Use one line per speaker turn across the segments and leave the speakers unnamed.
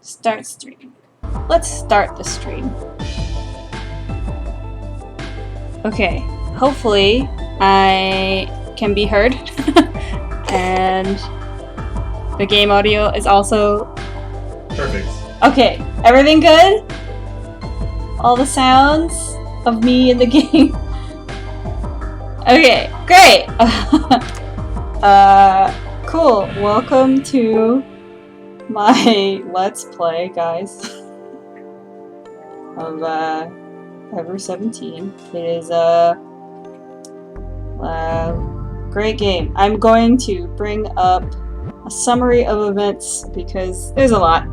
Start stream. Let's start the stream. Okay, hopefully I can be heard. And the game audio is also...
Perfect.
Okay, everything good? All the sounds of me in the game? Okay, great! Cool. Welcome to my Let's Play, guys, of Ever 17. It is a great game. I'm going to bring up a summary of events because there's a lot.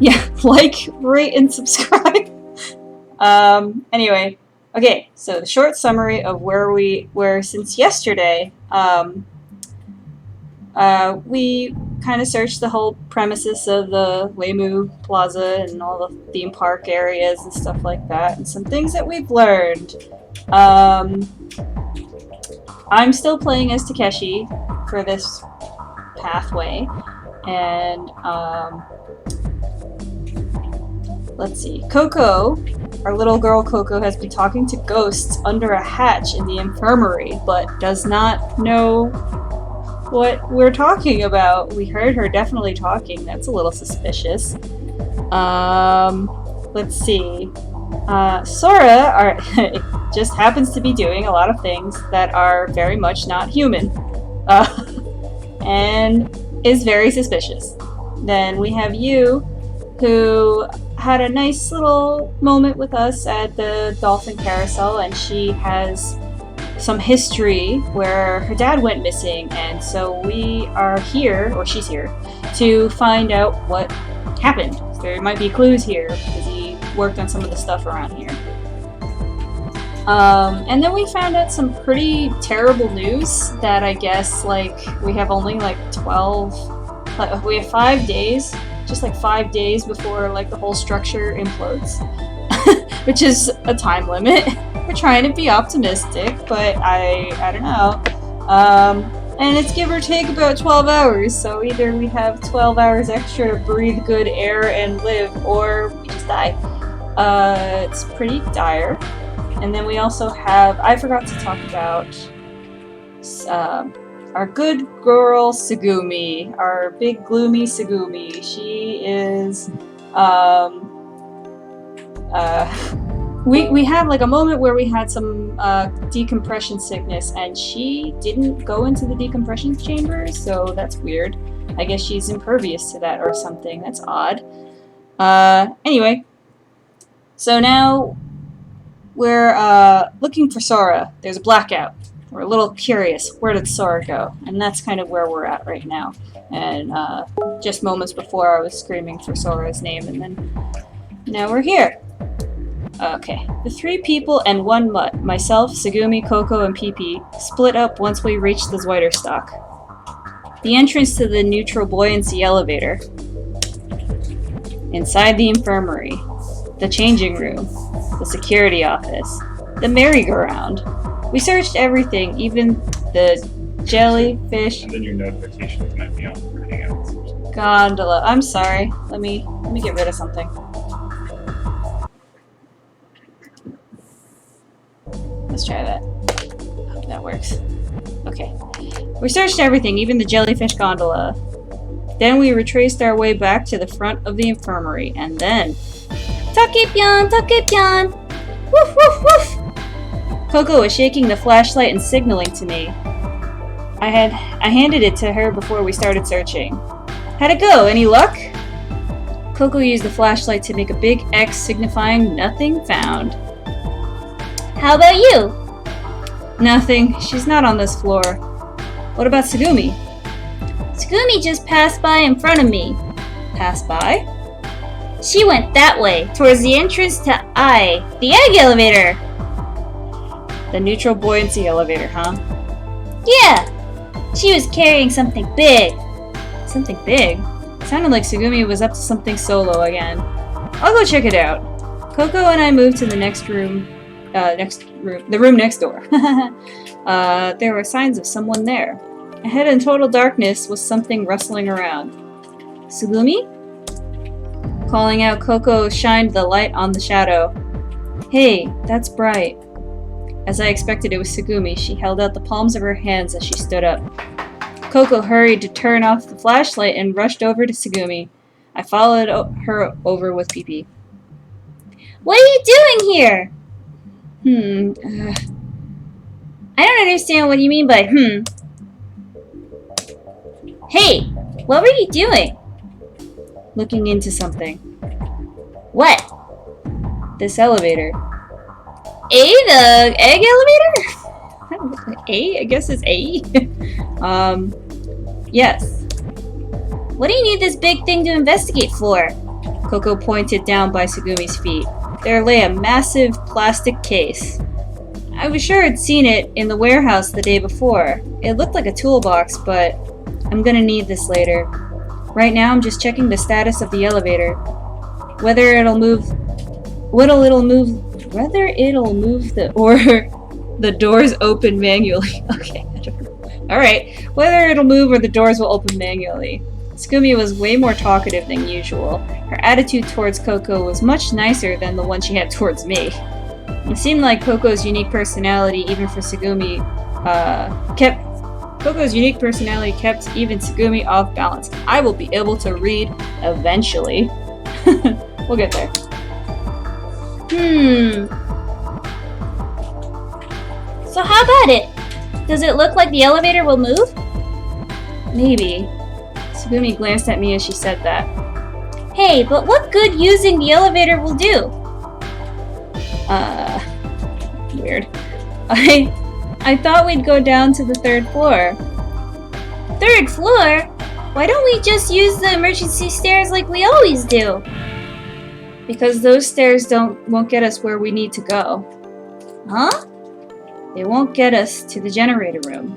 Yeah, like, rate, and subscribe. Anyway, okay, so the short summary of where we were since yesterday. We kind of searched the whole premises of the Weimu Plaza and all the theme park areas and stuff like that, and some things that we've learned. I'm still playing as Takeshi for this pathway, and let's see. Coco, our little girl Coco, has been talking to ghosts under a hatch in the infirmary, but does not know what we're talking about. We heard her definitely talking. That's a little suspicious. Let's see. Sora just happens to be doing a lot of things that are very much not human. And is very suspicious. Then we have you, who had a nice little moment with us at the Dolphin Carousel, and she has some history where her dad went missing, and so we are here, or she's here, to find out what happened. There might be clues here, because he worked on some of the stuff around here. And then we found out some pretty terrible news that I guess, like, we have only, like, 12... Like, we have 5 days, just, like, 5 days before, like, the whole structure implodes. Which is a time limit. We're trying to be optimistic, but I don't know. And it's give or take about 12 hours, so either we have 12 hours extra to breathe good air and live, or we just die. It's pretty dire. And then we also have, I forgot to talk about our good girl Tsugumi, our big gloomy Tsugumi. She is, we had like a moment where we had some decompression sickness, and she didn't go into the decompression chamber, so that's weird. I guess she's impervious to that or something. That's odd. Anyway, so now we're looking for Sora. There's a blackout. We're a little curious. Where did Sora go? And that's kind of where we're at right now. And just moments before I was screaming for Sora's name, and then now we're here. Okay, the 3 people and 1 mutt, myself, Tsugumi, Coco, and Pee-Pee, split up once we reached the Zweiterstock. The entrance to the neutral buoyancy elevator. Inside the infirmary. The changing room. The security office. The merry-go-round. We searched everything, even the jellyfish...
And then your notifications might be on for Hangouts.
Gondola. I'm sorry. Let me get rid of something. Let's try that. Hope that works. Okay. We searched everything, even the jellyfish gondola. Then we retraced our way back to the front of the infirmary, and then... Takepyan! Takepyan! Woof woof woof! Coco was shaking the flashlight and signaling to me. I handed it to her before we started searching. How'd it go? Any luck? Coco used the flashlight to make a big X signifying nothing found. How about you? Nothing. She's not on this floor. What about Tsugumi? Tsugumi just passed by in front of me. Passed by? She went that way, towards the entrance to the egg elevator. The neutral buoyancy elevator, huh? Yeah. She was carrying something big. Something big? It sounded like Tsugumi was up to something solo again. I'll go check it out. Coco and I moved to the next room. The room next door. There were signs of someone there. Ahead in total darkness was something rustling around. Sugumi? Calling out, Coco shined the light on the shadow. Hey, that's bright. As I expected, it was Sugumi. She held out the palms of her hands as she stood up. Coco hurried to turn off the flashlight and rushed over to Sugumi. I followed her over with Pee-Pee. What are you doing here? I don't understand what you mean by Hey, what were you doing? Looking into something. What? This elevator. The egg elevator? I guess it's A. Yes. What do you need this big thing to investigate for? Coco pointed down by Sugumi's feet. There lay a massive plastic case. I was sure I'd seen it in the warehouse the day before. It looked like a toolbox, but I'm gonna need this later. Right now I'm just checking the status of the elevator. Whether it'll move or the doors open manually. Okay, I don't know. Alright, whether it'll move or the doors will open manually. Sugumi was way more talkative than usual. Her attitude towards Coco was much nicer than the one she had towards me. It seemed like Coco's unique personality, even for Sugumi, kept even Sugumi off balance. I will be able to read eventually. We'll get there. So how about it? Does it look like the elevator will move? Maybe. Sugumi glanced at me as she said that. Hey, but what good using the elevator will do? Weird. I thought we'd go down to the 3rd floor. 3rd floor? Why don't we just use the emergency stairs like we always do? Because those stairs won't get us where we need to go. Huh? They won't get us to the generator room.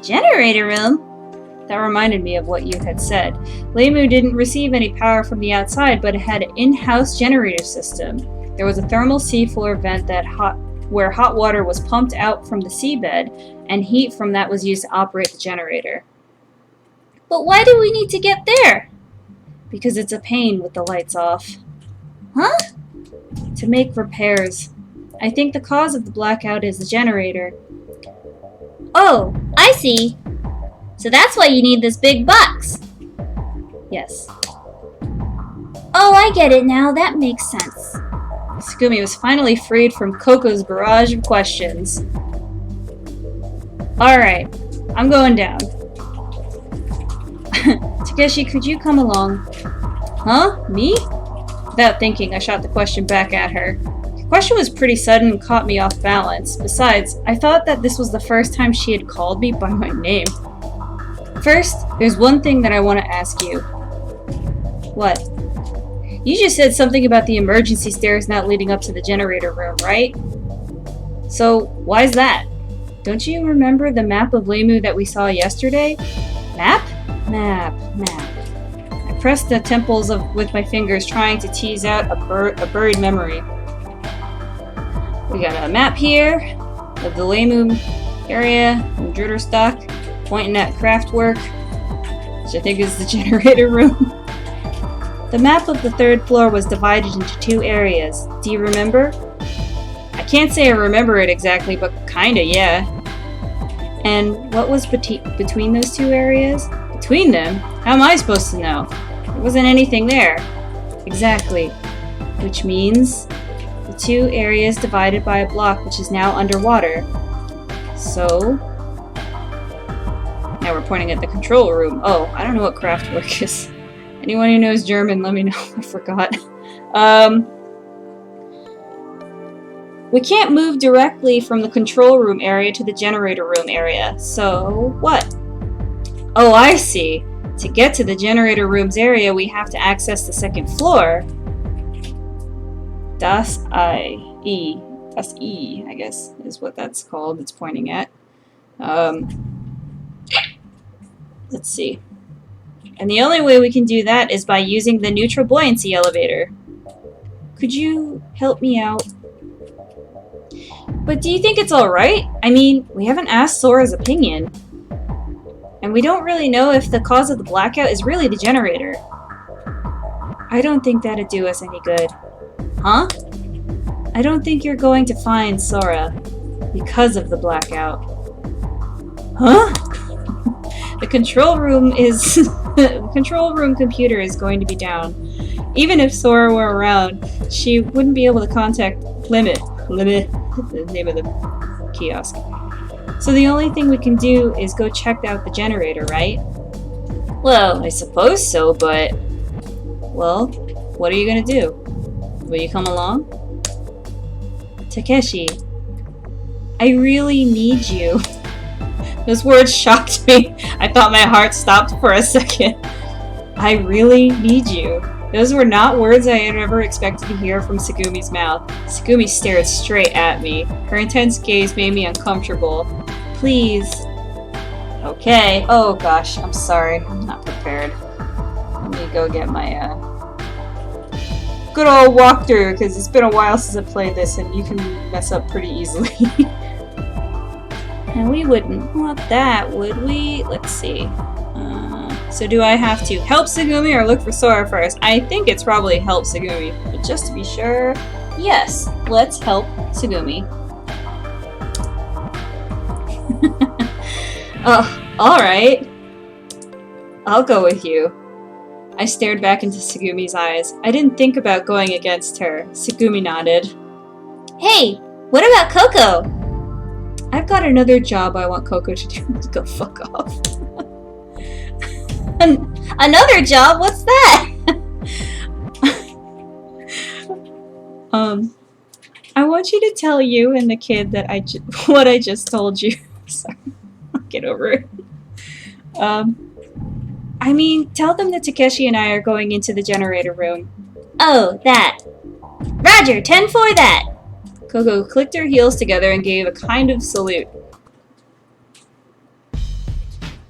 Generator room? That reminded me of what you had said. Leimu didn't receive any power from the outside, but it had an in-house generator system. There was a thermal seafloor vent where hot water was pumped out from the seabed, and heat from that was used to operate the generator. But why do we need to get there? Because it's a pain with the lights off. Huh? To make repairs. I think the cause of the blackout is the generator. Oh, I see. So that's why you need this big box. Yes. Oh, I get it now. That makes sense. Sugumi was finally freed from Coco's barrage of questions. Alright, I'm going down. Takeshi, could you come along? Huh? Me? Without thinking, I shot the question back at her. The question was pretty sudden and caught me off balance. Besides, I thought that this was the first time she had called me by my name. First, there's one thing that I want to ask you. What? You just said something about the emergency stairs not leading up to the generator room, right? So, why's that? Don't you remember the map of Leimu that we saw yesterday? Map? Map. I pressed the temples with my fingers, trying to tease out a buried memory. We got a map here of the Leimu area in Drutterstock, pointing at Craftwork, which I think is the generator room. The map of the 3rd floor was divided into 2 areas. Do you remember? I can't say I remember it exactly, but kinda, yeah. And what was between those 2 areas? Between them? How am I supposed to know? There wasn't anything there. Exactly. Which means the 2 areas divided by a block which is now underwater. So... now we're pointing at the control room. Oh, I don't know what Craftwork is. Anyone who knows German, let me know. I forgot. We can't move directly from the control room area to the generator room area. So, what? Oh, I see. To get to the generator room's area, we have to access the 2nd floor. Das E, I guess, is what that's called. It's pointing at. Let's see. And the only way we can do that is by using the neutral buoyancy elevator. Could you help me out? But do you think it's alright? I mean, we haven't asked Sora's opinion. And we don't really know if the cause of the blackout is really the generator. I don't think that'd do us any good. Huh? I don't think you're going to find Sora because of the blackout. Huh? The control room is... the control room computer is going to be down. Even if Sora were around, she wouldn't be able to contact Limit, the name of the kiosk. So the only thing we can do is go check out the generator, right? Well, I suppose so, but... Well, what are you gonna do? Will you come along? Takeshi, I really need you. Those words shocked me. I thought my heart stopped for a second. I really need you. Those were not words I had ever expected to hear from Segumi's mouth. Segumi stared straight at me. Her intense gaze made me uncomfortable. Please. Okay. Oh gosh, I'm sorry. I'm not prepared. Let me go get my good old walkthrough, because it's been a while since I played this and you can mess up pretty easily. And we wouldn't want that, would we? Let's see. So do I have to help Segumi or look for Sora first? I think it's probably help Segumi, but just to be sure, yes, let's help Segumi. Oh, alright. I'll go with you. I stared back into Segumi's eyes. I didn't think about going against her. Segumi nodded. Hey, what about Coco? I've got another job I want Coco to do. Go fuck off. Another job? What's that? I want you to tell you and the kid that what I just told you. Sorry. I'll get over it. I mean, tell them that Takeshi and I are going into the generator room. Oh, that. Roger, 10 for that. Coco clicked her heels together and gave a kind of salute.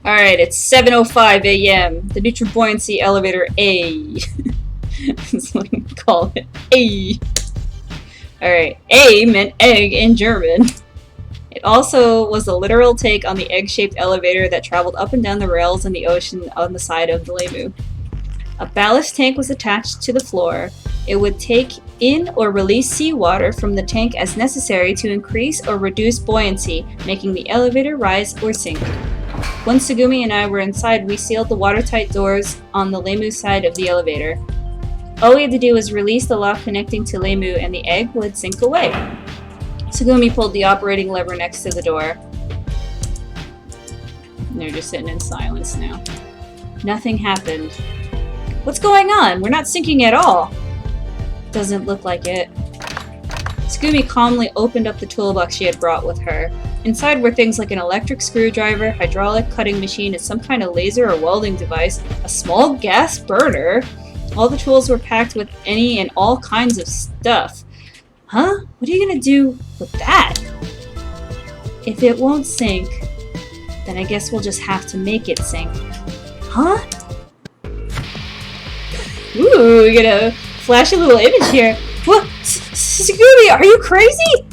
Alright, it's 7:05 a.m. The Nutribuoyancy Elevator A. That's what we call it. A. Alright, A meant egg in German. It also was a literal take on the egg-shaped elevator that traveled up and down the rails in the ocean on the side of the Lemu. A ballast tank was attached to the floor. It would take in or release seawater from the tank as necessary to increase or reduce buoyancy, making the elevator rise or sink. Once Segumi and I were inside, we sealed the watertight doors on the Lemu side of the elevator. All we had to do was release the lock connecting to Lemu and the egg would sink away. Segumi pulled the operating lever next to the door. And they're just sitting in silence now. Nothing happened. What's going on? We're not sinking at all. Doesn't look like it. Segumi calmly opened up the toolbox she had brought with her. Inside were things like an electric screwdriver, hydraulic cutting machine, and some kind of laser or welding device, a small gas burner. All the tools were packed with any and all kinds of stuff. Huh? What are you gonna do with that? If it won't sink, then I guess we'll just have to make it sink. Huh? Ooh, we get a flashy little image here. What? Segumi, are you crazy?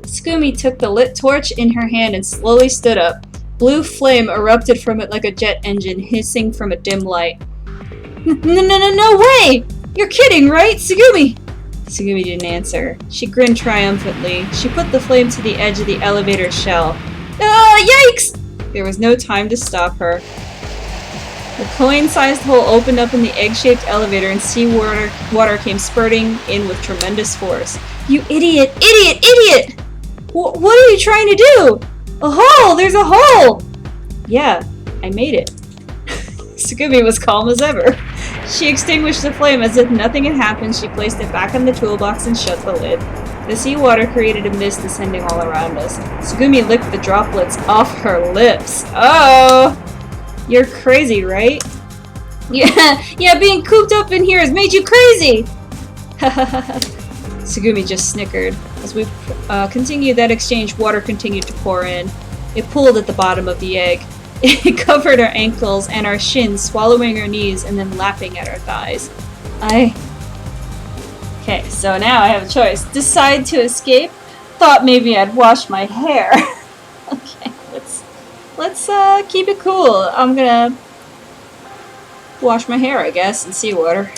Segumi took the lit torch in her hand and slowly stood up. Blue flame erupted from it like a jet engine, hissing from a dim light. No way! You're kidding, right, Segumi? Segumi didn't answer. She grinned triumphantly. She put the flame to the edge of the elevator's shell. Yikes! There was no time to stop her. The coin-sized hole opened up in the egg-shaped elevator and seawater came spurting in with tremendous force. You idiot! Idiot! Idiot! What are you trying to do? A hole! There's a hole! Yeah, I made it. Segumi was calm as ever. She extinguished the flame as if nothing had happened. She placed it back in the toolbox and shut the lid. The seawater created a mist descending all around us. Segumi licked the droplets off her lips. Oh! You're crazy, right? Yeah, being cooped up in here has made you crazy! Segumi just snickered. As we continued that exchange, water continued to pour in. It pooled at the bottom of the egg. It covered our ankles and our shins, swallowing our knees and then lapping at our thighs. Okay, so now I have a choice. Decide to escape? Thought maybe I'd wash my hair. Okay, let's keep it cool. I'm gonna wash my hair, I guess, in seawater.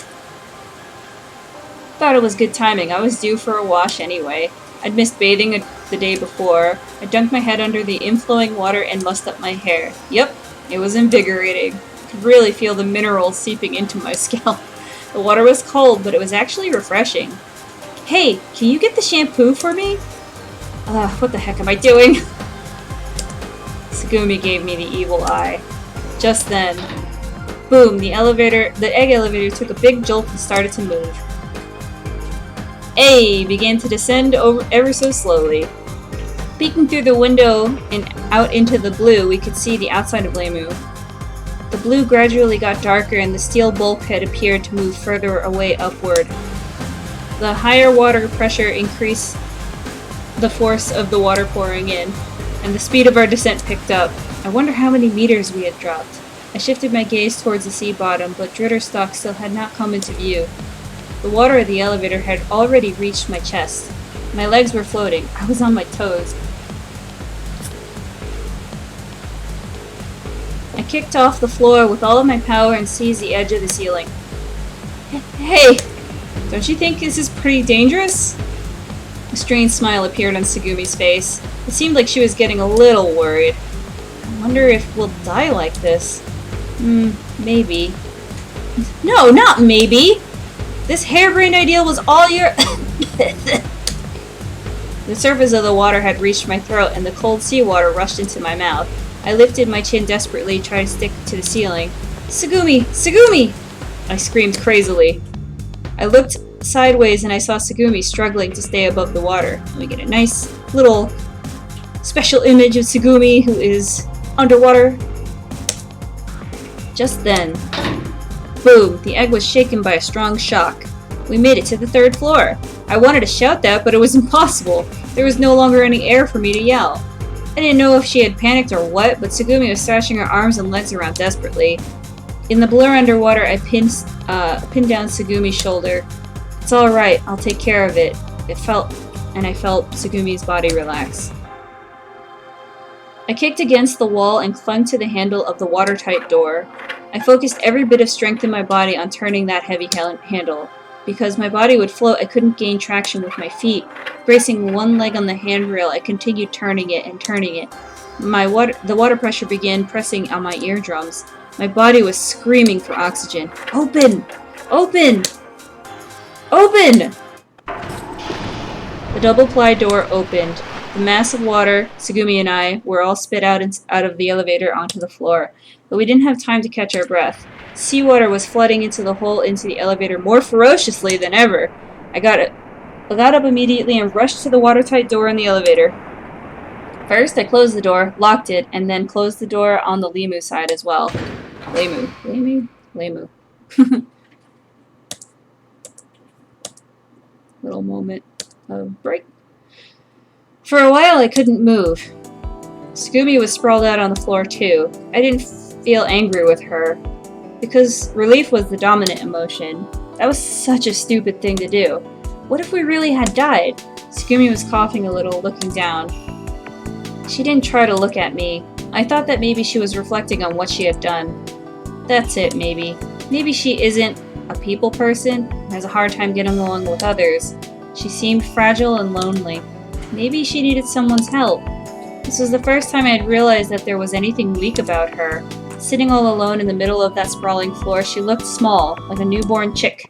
thought it was good timing. I was due for a wash anyway. I'd missed bathing the day before. I dunked my head under the inflowing water and mussed up my hair. Yep, it was invigorating. I could really feel the minerals seeping into my scalp. The water was cold, but it was actually refreshing. Hey, can you get the shampoo for me? What the heck am I doing? Tsugumi gave me the evil eye. Just then, boom, the egg elevator took a big jolt and started to move. A began to descend ever so slowly. Peeking through the window and out into the blue, we could see the outside of Lemu. The blue gradually got darker and the steel bulkhead appeared to move further away upward. The higher water pressure increased the force of the water pouring in, and the speed of our descent picked up. I wonder how many meters we had dropped. I shifted my gaze towards the sea bottom, but Dritterstock still had not come into view. The water of the elevator had already reached my chest. My legs were floating. I was on my toes. I kicked off the floor with all of my power and seized the edge of the ceiling. Hey! Don't you think this is pretty dangerous? A strange smile appeared on Tsugumi's face. It seemed like she was getting a little worried. I wonder if we'll die like this. Maybe. No, not maybe! This harebrained idea was all your... The surface of the water had reached my throat and the cold seawater rushed into my mouth. I lifted my chin desperately, trying to stick to the ceiling. Tsugumi! Tsugumi! I screamed crazily. I looked sideways and I saw Tsugumi struggling to stay above the water. Let me get a nice little special image of Tsugumi who is underwater. Just then, boom, the egg was shaken by a strong shock. We made it to the 3rd floor. I wanted to shout that, but it was impossible. There was no longer any air for me to yell. I didn't know if she had panicked or what, but Tsugumi was thrashing her arms and legs around desperately. In the blur underwater, I pinned down Tsugumi's shoulder. It's alright, I'll take care of it. I felt Tsugumi's body relax. I kicked against the wall and clung to the handle of the watertight door. I focused every bit of strength in my body on turning that heavy handle. Because my body would float, I couldn't gain traction with my feet. Bracing one leg on the handrail, I continued turning it and turning it. The water pressure began pressing on my eardrums. My body was screaming for oxygen. Open! Open! Open! The double-ply door opened. The mass of water, Tsugumi and I, were all spit out of the elevator onto the floor. But we didn't have time to catch our breath. Seawater was flooding into the hole into the elevator more ferociously than ever. I got up immediately and rushed to the watertight door in the elevator. First, I closed the door, locked it, and then closed the door on the Lemu side as well. Lemu. Little moment of break. For a while, I couldn't move. Tsugumi was sprawled out on the floor too. I didn't feel angry with her, because relief was the dominant emotion. That was such a stupid thing to do. What if we really had died? Tsugumi was coughing a little, looking down. She didn't try to look at me. I thought that maybe she was reflecting on what she had done. That's it, maybe. Maybe she isn't a people person, has a hard time getting along with others. She seemed fragile and lonely. Maybe she needed someone's help. This was the first time I had realized that there was anything weak about her. Sitting all alone in the middle of that sprawling floor, she looked small, like a newborn chick.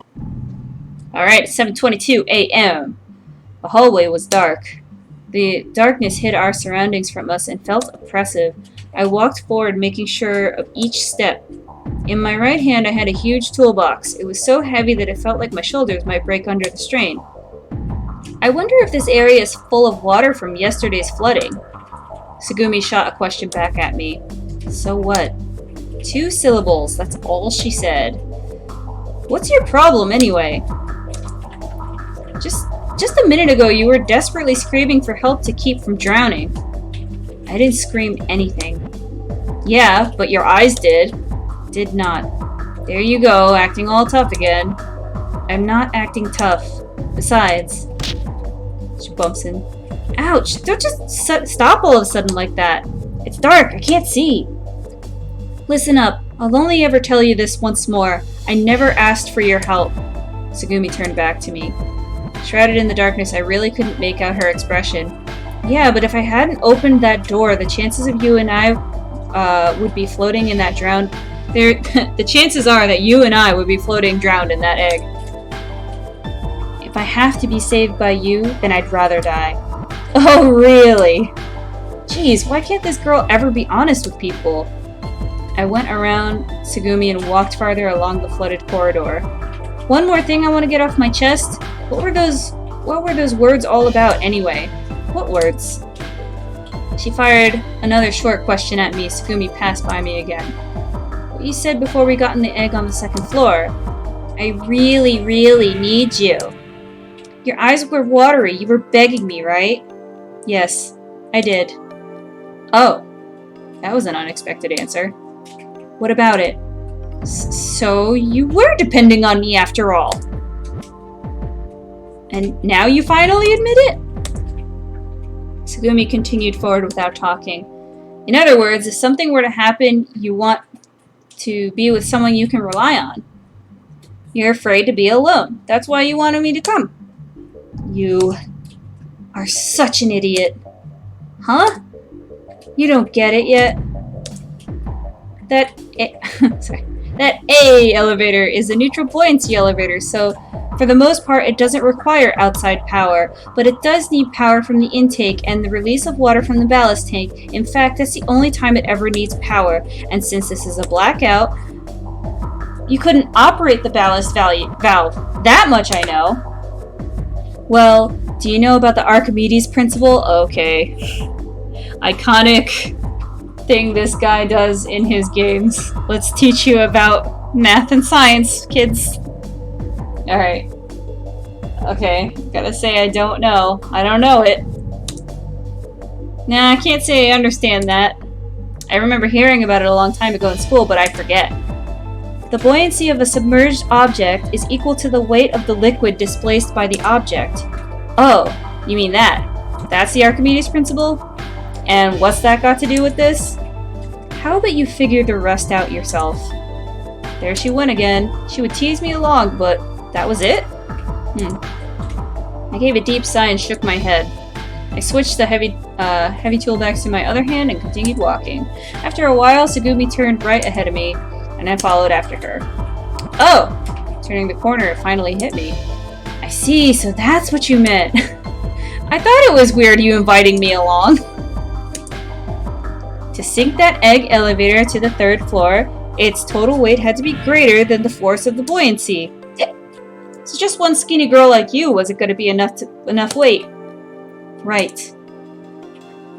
Alright, it's 7:22 a.m. The hallway was dark. The darkness hid our surroundings from us and felt oppressive. I walked forward, making sure of each step. In my right hand, I had a huge toolbox. It was so heavy that it felt like my shoulders might break under the strain. I wonder if this area is full of water from yesterday's flooding. Tsugumi shot a question back at me. So what? 2 syllables, that's all she said. What's your problem, anyway? Just a minute ago, you were desperately screaming for help to keep from drowning. I didn't scream anything. Yeah, but your eyes did. Did not. There you go, acting all tough again. I'm not acting tough. Besides... She bumps in. Ouch! Don't just stop all of a sudden like that. It's dark, I can't see. Listen up. I'll only ever tell you this once more. I never asked for your help. Tsugumi turned back to me. Shrouded in the darkness, I really couldn't make out her expression. Yeah, but if I hadn't opened that door, the chances of you and I would be floating in that drowned... the chances are that you and I would be floating drowned in that egg. If I have to be saved by you, then I'd rather die. Oh, really? Jeez, why can't this girl ever be honest with people? I went around Tsugumi and walked farther along the flooded corridor. One more thing I want to get off my chest. What were those words all about anyway? What words? She fired another short question at me. Tsugumi passed by me again. What you said before we got in the egg on the second floor. I really, really need you. Your eyes were watery. You were begging me, right? Yes, I did. Oh, that was an unexpected answer. What about it? So you were depending on me after all. And now you finally admit it? Tsugumi continued forward without talking. In other words, if something were to happen, you want to be with someone you can rely on. You're afraid to be alone. That's why you wanted me to come. You are such an idiot. Huh? You don't get it yet? That A elevator is a neutral buoyancy elevator, so for the most part it doesn't require outside power, but it does need power from the intake and the release of water from the ballast tank. In fact, that's the only time it ever needs power, and since this is a blackout, you couldn't operate the ballast valve. That much I know. Well, do you know about the Archimedes principle? Okay. Iconic thing this guy does in his games. Let's teach you about math and science, kids. Alright. Okay, gotta say I don't know. I don't know it. Nah, I can't say I understand that. I remember hearing about it a long time ago in school, but I forget. The buoyancy of a submerged object is equal to the weight of the liquid displaced by the object. Oh, you mean that? That's the Archimedes principle? And what's that got to do with this? How about you figure the rest out yourself? There she went again. She would tease me along, but that was it? I gave a deep sigh and shook my head. I switched the heavy toolbox to my other hand and continued walking. After a while, Tsugumi turned right ahead of me, and I followed after her. Oh! Turning the corner, it finally hit me. I see, so that's what you meant. I thought it was weird you inviting me along. To sink that egg elevator to the third floor, its total weight had to be greater than the force of the buoyancy. So just one skinny girl like you wasn't going to be enough weight. Right.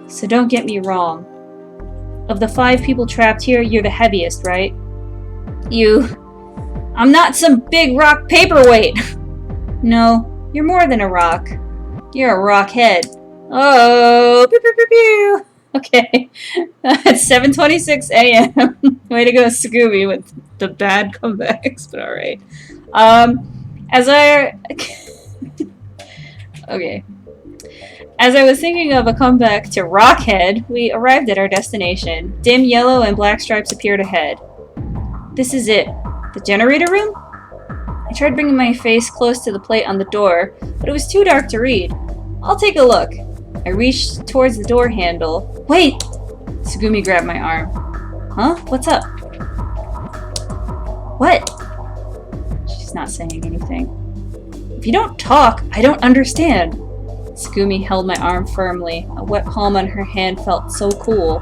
So don't get me wrong. Of the 5 people trapped here, you're the heaviest, right? I'm not some big rock paperweight. No, you're more than a rock. You're a rock head. Oh, pew, pew, pew, pew. Okay, it's 7:26 a.m. Way to go, Tsugumi, with the bad comebacks, but alright. Okay. As I was thinking of a comeback to Rockhead, we arrived at our destination. Dim yellow and black stripes appeared ahead. This is it. The generator room? I tried bringing my face close to the plate on the door, but it was too dark to read. I'll take a look. I reached towards the door handle. Wait! Tsugumi grabbed my arm. Huh? What's up? What? She's not saying anything. If you don't talk, I don't understand. Tsugumi held my arm firmly. A wet palm on her hand felt so cool.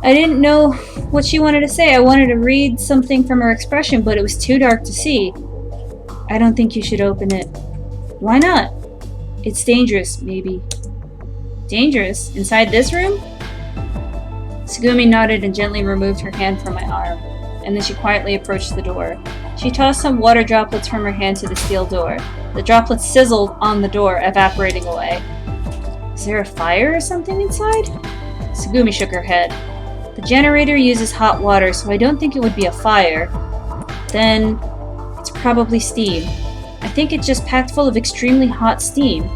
I didn't know what she wanted to say. I wanted to read something from her expression, but it was too dark to see. I don't think you should open it. Why not? It's dangerous, maybe. Dangerous? Inside this room? Tsugumi nodded and gently removed her hand from my arm, and then she quietly approached the door. She tossed some water droplets from her hand to the steel door. The droplets sizzled on the door, evaporating away. Is there a fire or something inside? Tsugumi shook her head. The generator uses hot water, so I don't think it would be a fire. Then, it's probably steam. I think it's just packed full of extremely hot steam.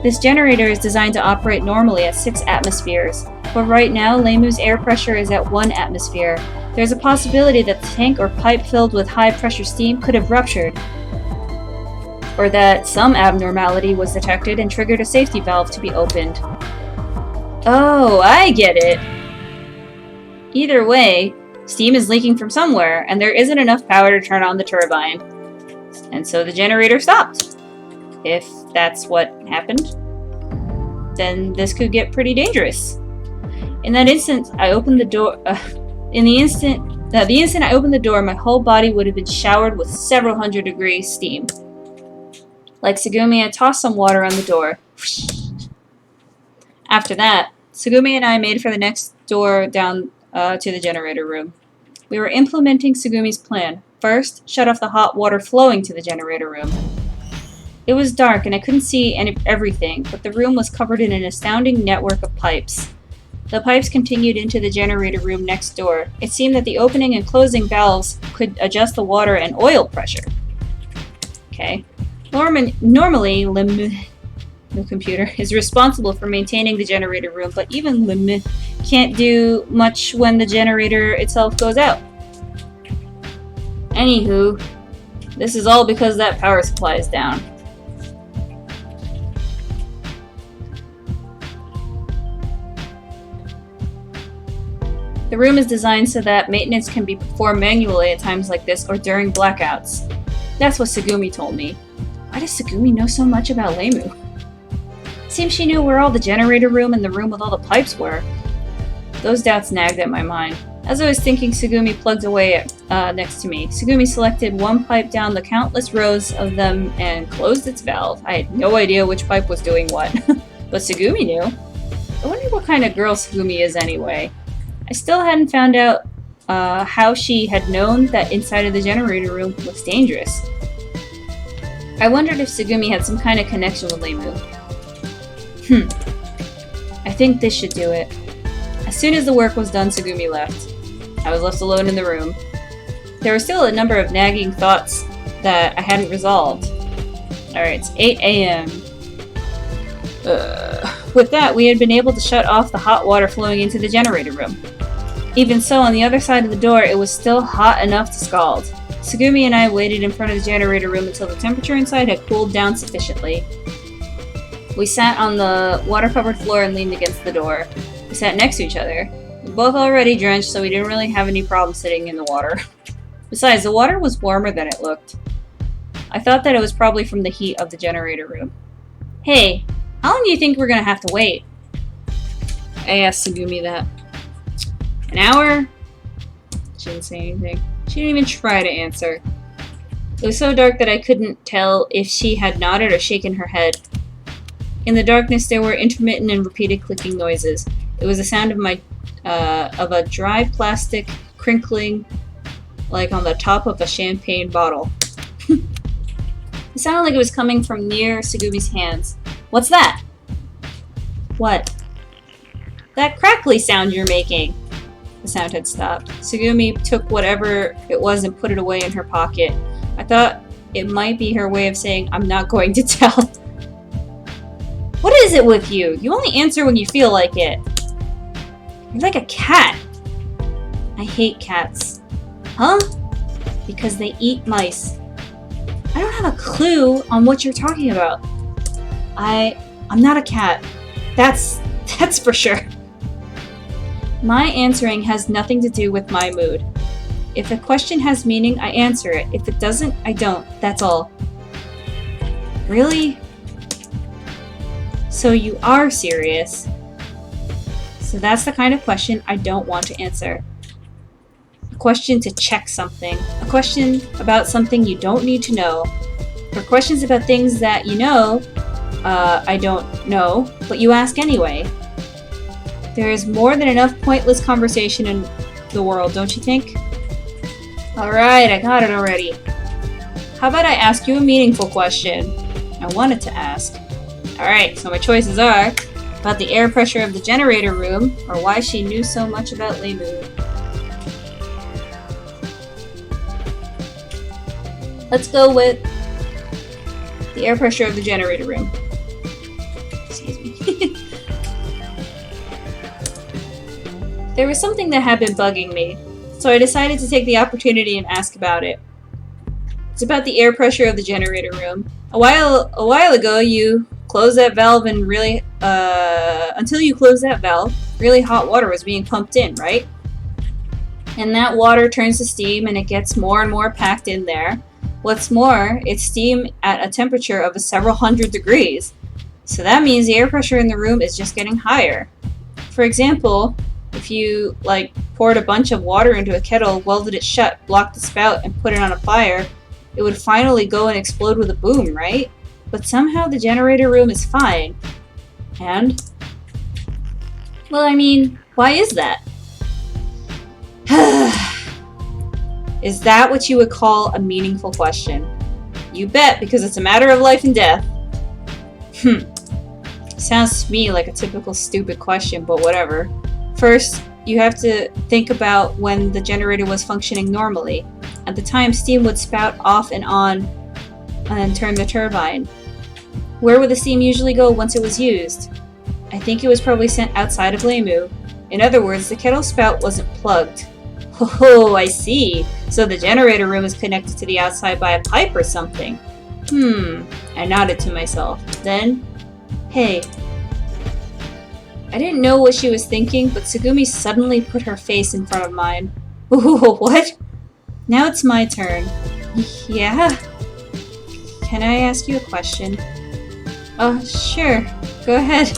This generator is designed to operate normally at 6 atmospheres, but right now Lemu's air pressure is at 1 atmosphere. There's a possibility that the tank or pipe filled with high-pressure steam could have ruptured, or that some abnormality was detected and triggered a safety valve to be opened. Oh, I get it! Either way, steam is leaking from somewhere, and there isn't enough power to turn on the turbine. And so the generator stopped. If that's what happened, then this could get pretty dangerous. In that instant, I opened the door. The instant I opened the door, my whole body would have been showered with several hundred-degree steam. Like Tsugumi, I tossed some water on the door. After that, Tsugumi and I made for the next door down to the generator room. We were implementing Tsugumi's plan. First, shut off the hot water flowing to the generator room. It was dark and I couldn't see everything, but the room was covered in an astounding network of pipes. The pipes continued into the generator room next door. It seemed that the opening and closing valves could adjust the water and oil pressure. Okay. Normally, the computer is responsible for maintaining the generator room, but even Lim can't do much when the generator itself goes out. Anywho, this is all because that power supply is down. The room is designed so that maintenance can be performed manually at times like this or during blackouts. That's what Tsugumi told me. Why does Tsugumi know so much about Leimu? Seems she knew where all the generator room and the room with all the pipes were. Those doubts nagged at my mind. As I was thinking, Tsugumi plugged away next to me. Tsugumi selected one pipe down the countless rows of them and closed its valve. I had no idea which pipe was doing what, but Tsugumi knew. I wonder what kind of girl Tsugumi is anyway. I still hadn't found out how she had known that inside of the generator room was dangerous. I wondered if Tsugumi had some kind of connection with Leimu. I think this should do it. As soon as the work was done, Tsugumi left. I was left alone in the room. There were still a number of nagging thoughts that I hadn't resolved. Alright, it's 8 a.m. With that, we had been able to shut off the hot water flowing into the generator room. Even so, on the other side of the door, it was still hot enough to scald. Tsugumi and I waited in front of the generator room until the temperature inside had cooled down sufficiently. We sat on the water-covered floor and leaned against the door. We sat next to each other. We were both already drenched, so we didn't really have any problem sitting in the water. Besides, the water was warmer than it looked. I thought that it was probably from the heat of the generator room. Hey, how long do you think we're gonna have to wait? I asked Tsugumi that. An hour? She didn't say anything. She didn't even try to answer. It was so dark that I couldn't tell if she had nodded or shaken her head. In the darkness, there were intermittent and repeated clicking noises. It was the sound of a dry plastic crinkling, like on the top of a champagne bottle. It sounded like it was coming from near Tsugumi's hands. What's that? What? That crackly sound you're making. The sound had stopped. Tsugumi took whatever it was and put it away in her pocket. I thought it might be her way of saying, I'm not going to tell. What is it with you? You only answer when you feel like it. You're like a cat. I hate cats. Huh? Because they eat mice. I don't have a clue on what you're talking about. I'm not a cat. That's for sure. My answering has nothing to do with my mood. If a question has meaning, I answer it. If it doesn't, I don't. That's all. Really? So you are serious? So that's the kind of question I don't want to answer. A question to check something. A question about something you don't need to know. Or questions about things that you know, I don't know, but you ask anyway. There is more than enough pointless conversation in the world, don't you think? Alright, I got it already. How about I ask you a meaningful question? I wanted to ask. Alright, so my choices are about the air pressure of the generator room, or why she knew so much about Leimu. Let's go with the air pressure of the generator room. Excuse me. There was something that had been bugging me. so I decided to take the opportunity and ask about it. It's about the air pressure of the generator room. A while ago, you closed that valve and until you closed that valve, really hot water was being pumped in, right? And that water turns to steam and it gets more and more packed in there. What's more, it's steam at a temperature of several hundred degrees. So that means the air pressure in the room is just getting higher. For example, if you poured a bunch of water into a kettle, welded it shut, blocked the spout, and put it on a fire, it would finally go and explode with a boom, right? But somehow the generator room is fine. And? Well, I mean, why is that? Is that what you would call a meaningful question? You bet, because it's a matter of life and death. Sounds to me like a typical stupid question, but whatever. First, you have to think about when the generator was functioning normally. At the time, steam would spout off and on and turn the turbine. Where would the steam usually go once it was used? I think it was probably sent outside of Lemu. In other words, the kettle spout wasn't plugged. Oh, I see. So the generator room is connected to the outside by a pipe or something. I nodded to myself. Then, hey. I didn't know what she was thinking, but Tsugumi suddenly put her face in front of mine. Ooh, what? Now it's my turn. Yeah? Can I ask you a question? Oh, sure. Go ahead.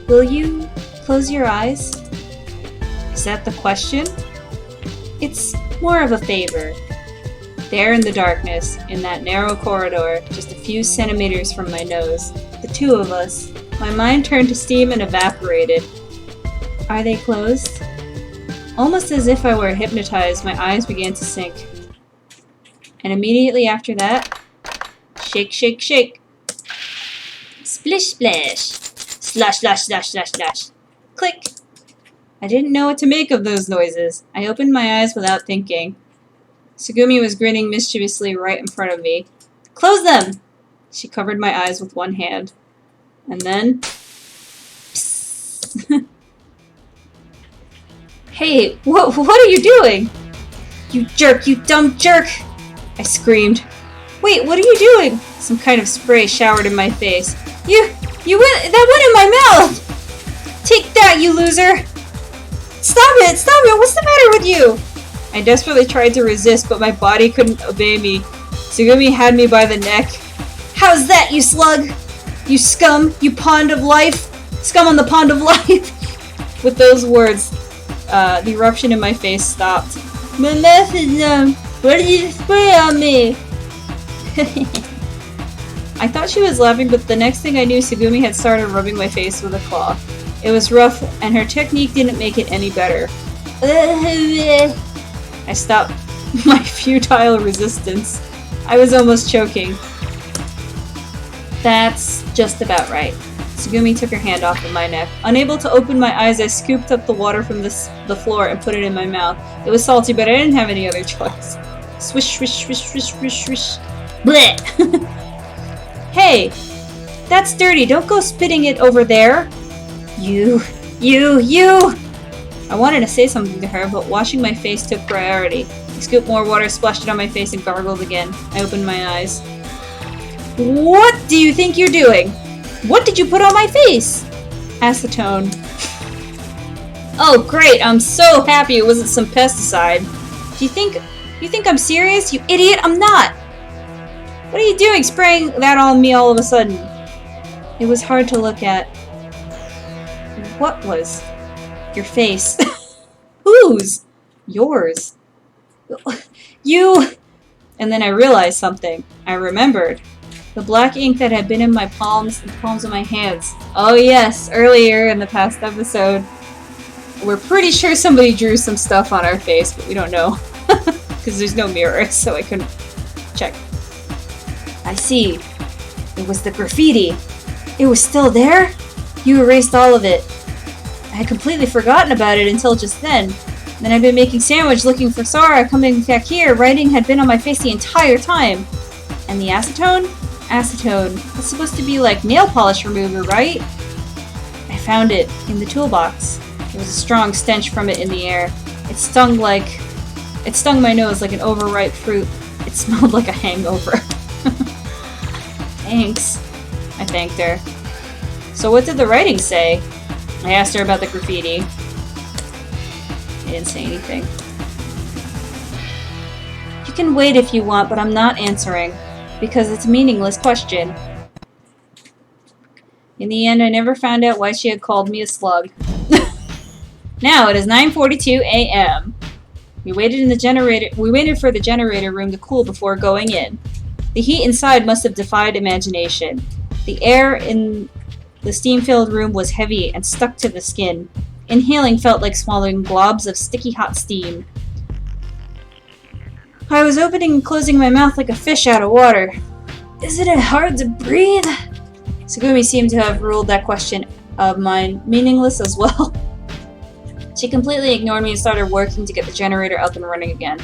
Will you close your eyes? Is that the question? It's more of a favor. There in the darkness, in that narrow corridor, just a few centimeters from my nose, the two of us, my mind turned to steam and evaporated. Are they closed? Almost as if I were hypnotized, my eyes began to sink. And immediately after that, shake, shake, shake. Splish, splash. Slash, slash, slash, slash, slash. Click. I didn't know what to make of those noises. I opened my eyes without thinking. Tsugumi was grinning mischievously right in front of me. Close them! She covered my eyes with one hand. And then... Hey, what are you doing? You jerk, you dumb jerk! I screamed. Wait, what are you doing? Some kind of spray showered in my face. That went in my mouth! Take that, you loser! Stop it! Stop it! What's the matter with you? I desperately tried to resist, but my body couldn't obey me. Tsugumi had me by the neck. How's that, you slug? You scum! You pond of life! Scum on the pond of life! With those words, the eruption in my face stopped. Maleficent! What did you spray on me? I thought she was laughing, but the next thing I knew, Tsugumi had started rubbing my face with a claw. It was rough, and her technique didn't make it any better. I stopped my futile resistance. I was almost choking. That's just about right. Tsugumi took her hand off of my neck. Unable to open my eyes, I scooped up the water from the floor and put it in my mouth. It was salty, but I didn't have any other choice. Swish, swish, swish, swish, swish, swish. Blech! Hey! That's dirty. Don't go spitting it over there. You! I wanted to say something to her, but washing my face took priority. I scooped more water, splashed it on my face, and gargled again. I opened my eyes. What do you think you're doing? What did you put on my face? Acetone. Oh, great! I'm so happy it wasn't some pesticide. Do you think I'm serious? You idiot! I'm not! What are you doing, spraying that on me all of a sudden? It was hard to look at. What was? Your face. Whose? Yours. You! And then I realized something. I remembered. The black ink that had been in my palms and palms of my hands. Oh yes, earlier in the past episode, we're pretty sure somebody drew some stuff on our face, but we don't know. Because there's no mirror, so I couldn't check. I see. It was the graffiti. It was still there? You erased all of it. I had completely forgotten about it until just then. Then I've been making sandwich looking for Sora, coming back here. Writing had been on my face the entire time. And the acetone? Acetone. It's supposed to be like nail polish remover, right? I found it in the toolbox. There was a strong stench from it in the air. It stung my nose like an overripe fruit. It smelled like a hangover. Thanks. I thanked her. So what did the writing say? I asked her about the graffiti. She didn't say anything. You can wait if you want, but I'm not answering. Because it's a meaningless question. In the end, I never found out why she had called me a slug. Now it is 9:42 a.m. We waited for the generator room to cool before going in. The heat inside must have defied imagination. The air in the steam-filled room was heavy and stuck to the skin. Inhaling felt like swallowing globs of sticky hot steam. I was opening and closing my mouth like a fish out of water. Isn't it hard to breathe? Tsugumi seemed to have ruled that question of mine meaningless as well. She completely ignored me and started working to get the generator up and running again.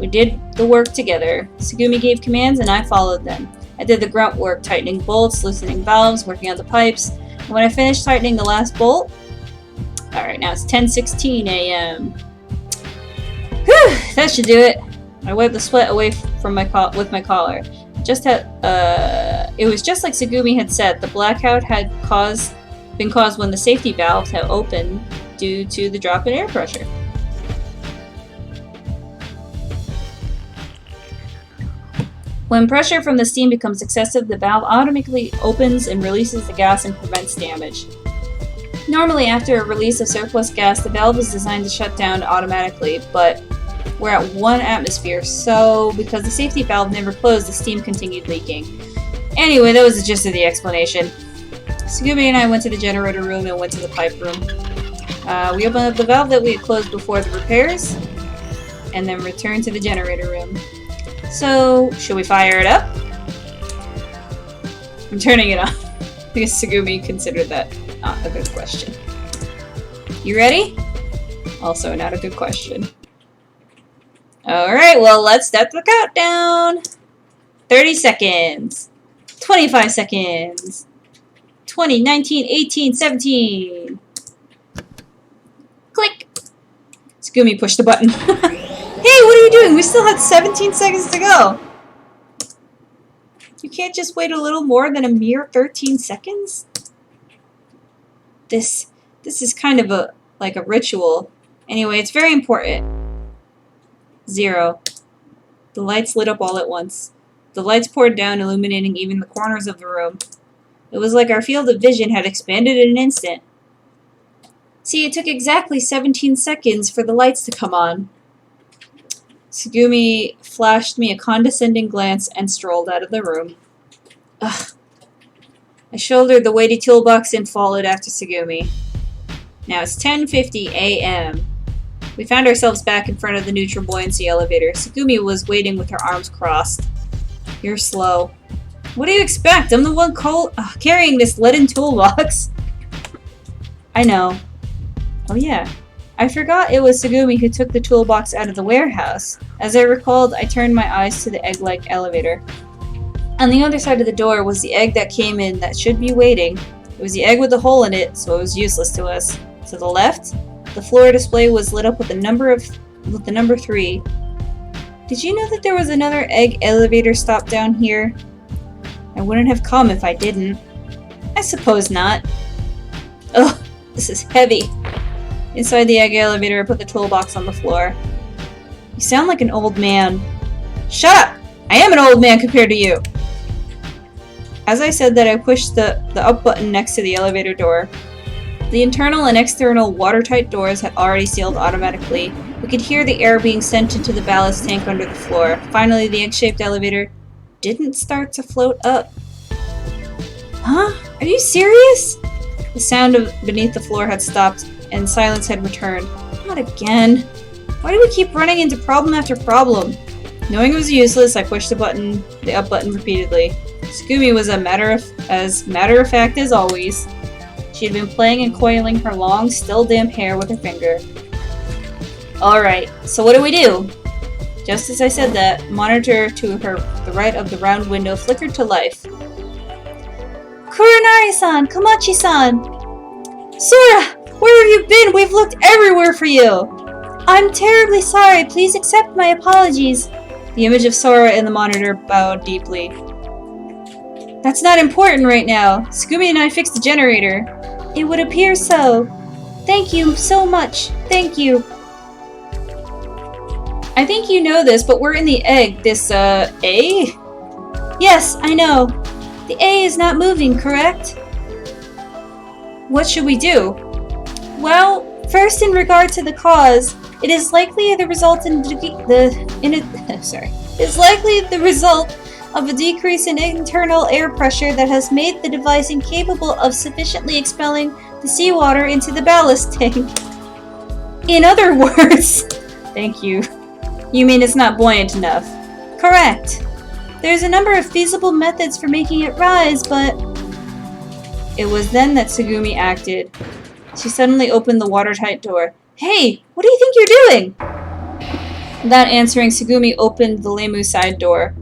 We did the work together. Tsugumi gave commands and I followed them. I did the grunt work, tightening bolts, loosening valves, working on the pipes. And when I finished tightening the last bolt... Alright, now it's 10:16 a.m. Whew! That should do it. I wiped the sweat away from with my collar. It was just like Tsugumi had said. The blackout had been caused when the safety valves had opened due to the drop in air pressure. When pressure from the steam becomes excessive, the valve automatically opens and releases the gas and prevents damage. Normally, after a release of surplus gas, the valve is designed to shut down automatically, but we're at 1 atmosphere, so because the safety valve never closed, the steam continued leaking. Anyway, that was the gist of the explanation. Tsugumi and I went to the generator room and went to the pipe room. We opened up the valve that we had closed before the repairs, and then returned to the generator room. So, should we fire it up? I'm turning it on, because Tsugumi considered that not a good question. You ready? Also not a good question. Alright, well, let's start the countdown. 30 seconds. 25 seconds. 20, 19, 18, 17. Click. Tsugumi pushed the button. Hey, what are you doing? We still have 17 seconds to go. You can't just wait a little more than a mere 13 seconds? This is kind of like a ritual. Anyway, it's very important. 0. The lights lit up all at once. The lights poured down, illuminating even the corners of the room. It was like our field of vision had expanded in an instant. See, it took exactly 17 seconds for the lights to come on. Tsugumi flashed me a condescending glance and strolled out of the room. Ugh. I shouldered the weighty toolbox and followed after Tsugumi. Now it's 10:50 a.m. We found ourselves back in front of the neutral buoyancy elevator. Tsugumi was waiting with her arms crossed. You're slow. What do you expect? I'm the one carrying this leaden toolbox. I know. Oh yeah. I forgot it was Tsugumi who took the toolbox out of the warehouse. As I recalled, I turned my eyes to the egg-like elevator. On the other side of the door was the egg that came in that should be waiting. It was the egg with the hole in it, so it was useless to us. To the left, the floor display was lit up with the number 3. Did you know that there was another egg elevator stop down here? I wouldn't have come if I didn't. I suppose not. Ugh, this is heavy. Inside the egg elevator, I put the toolbox on the floor. You sound like an old man. Shut up! I am an old man compared to you! As I said that, I pushed the up button next to the elevator door. The internal and external watertight doors had already sealed automatically. We could hear the air being sent into the ballast tank under the floor. Finally, the egg-shaped elevator didn't start to float up. Huh? Are you serious? The sound of beneath the floor had stopped, and silence had returned. Not again. Why do we keep running into problem after problem? Knowing it was useless, I pushed the up button repeatedly. Tsugumi was as matter of fact as always. She had been playing and coiling her long, still damp hair with her finger. Alright, so what do we do? Just as I said that, monitor to the right of the round window flickered to life. Kuronari-san! Komachi-san! Sora! Where have you been? We've looked everywhere for you! I'm terribly sorry. Please accept my apologies. The image of Sora in the monitor bowed deeply. That's not important right now. Scooby and I fixed the generator. It would appear so. Thank you so much. Thank you. I think you know this, but we're in the egg. This, A? Yes, I know. The A is not moving, correct? What should we do? Well, first in regard to the cause, it is likely the result It's likely the result of a decrease in internal air pressure that has made the device incapable of sufficiently expelling the seawater into the ballast tank. In other words, thank you. You mean it's not buoyant enough? Correct. There's a number of feasible methods for making it rise, but... It was then that Tsugumi acted. She suddenly opened the watertight door. Hey, what do you think you're doing? Without answering, Tsugumi opened the Lemu side door.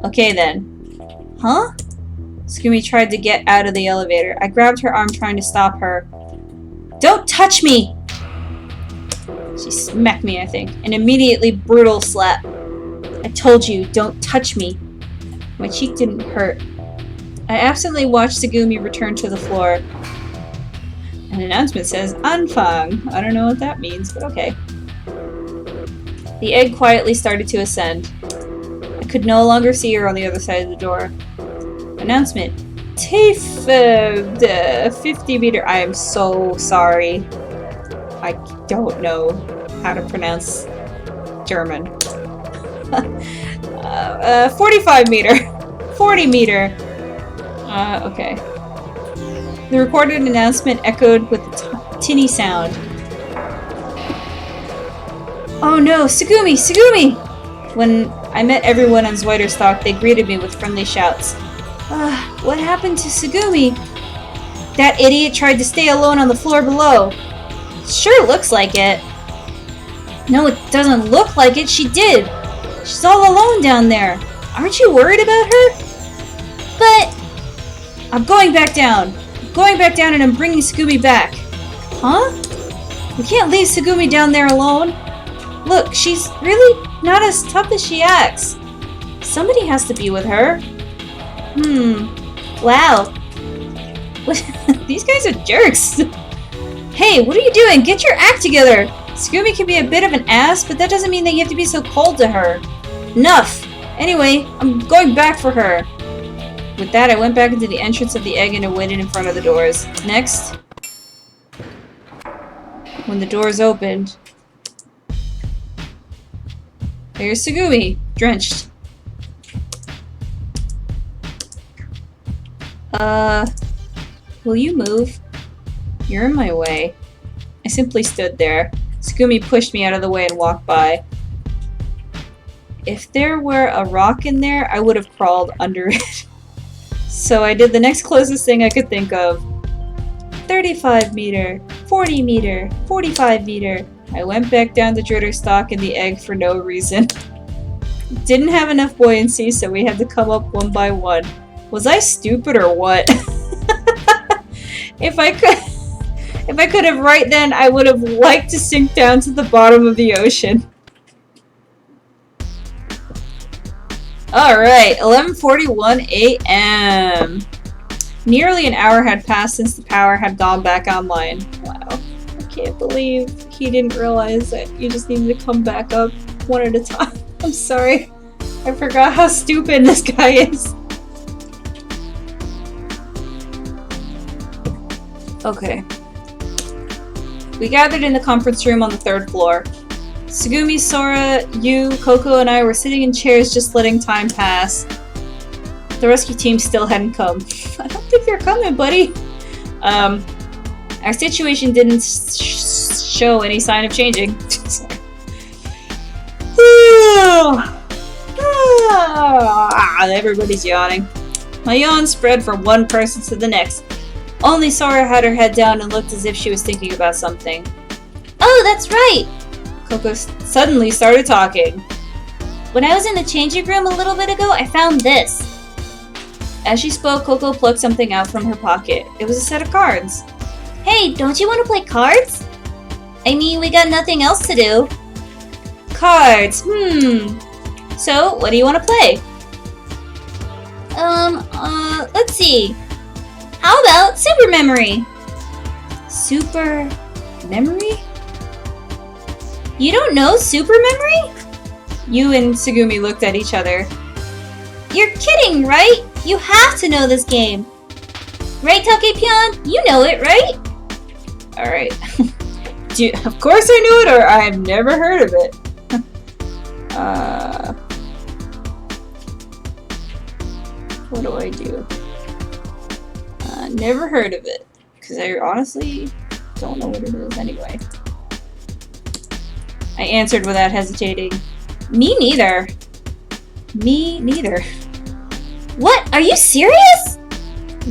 Okay then. Huh? Tsugumi tried to get out of the elevator. I grabbed her arm trying to stop her. Don't touch me! She smacked me, I think. An immediately brutal slap. I told you, don't touch me. My cheek didn't hurt. I absently watched Tsugumi return to the floor. An announcement says, Anfang. I don't know what that means, but okay. The egg quietly started to ascend. I could no longer see her on the other side of the door. Announcement. 50 meter. I am so sorry. I don't know how to pronounce German. 45 meter. 40 meter. Okay. The recorded announcement echoed with a tinny sound. Oh no, Tsugumi! Tsugumi! When I met everyone on Zweiderstock, they greeted me with friendly shouts. What happened to Tsugumi? That idiot tried to stay alone on the floor below. Sure looks like it. No, it doesn't look like it. She did. She's all alone down there. Aren't you worried about her? But... I'm going back down. I'm going back down and I'm bringing Tsugumi back. Huh? We can't leave Tsugumi down there alone. Look, she's really not as tough as she acts. Somebody has to be with her. Wow. These guys are jerks. Hey, what are you doing? Get your act together! Tsugumi can be a bit of an ass, but that doesn't mean that you have to be so cold to her. Enough! Anyway, I'm going back for her. With that, I went back into the entrance of the egg and waited in front of the doors. Next, when the doors opened, there's Tsugumi, drenched. Will you move? You're in my way. I simply stood there. Tsugumi pushed me out of the way and walked by. If there were a rock in there, I would have crawled under it. So I did the next closest thing I could think of. 35 meter, 40 meter, 45 meter. I went back down to Zweiderstock in the egg for no reason. Didn't have enough buoyancy, so we had to come up one by one. Was I stupid or what? If I could have right then, I would have liked to sink down to the bottom of the ocean. Alright, 11:41 a.m. Nearly an hour had passed since the power had gone back online. Wow. I can't believe he didn't realize that you just needed to come back up one at a time. I'm sorry. I forgot how stupid this guy is. Okay. We gathered in the conference room on the 3rd floor. Tsugumi, Sora, you, Coco, and I were sitting in chairs just letting time pass. The rescue team still hadn't come. I don't think they're coming, buddy. Our situation didn't show any sign of changing. Everybody's yawning. My yawn spread from one person to the next. Only Sora had her head down and looked as if she was thinking about something. Oh, that's right! Coco suddenly started talking. When I was in the changing room a little bit ago, I found this. As she spoke, Coco plucked something out from her pocket. It was a set of cards. Hey, don't you want to play cards? I mean, we got nothing else to do. Cards, So, what do you want to play? Let's see. How about Super Memory? Super Memory? You don't know Super Memory? You and Tsugumi looked at each other. You're kidding, right? You have to know this game. Right, Takepyeon? You know it, right? Alright. Of course I knew it, or I've never heard of it. What do I do? Never heard of it. Because I honestly don't know what it is anyway. I answered without hesitating. Me neither. Me neither. What? Are you serious?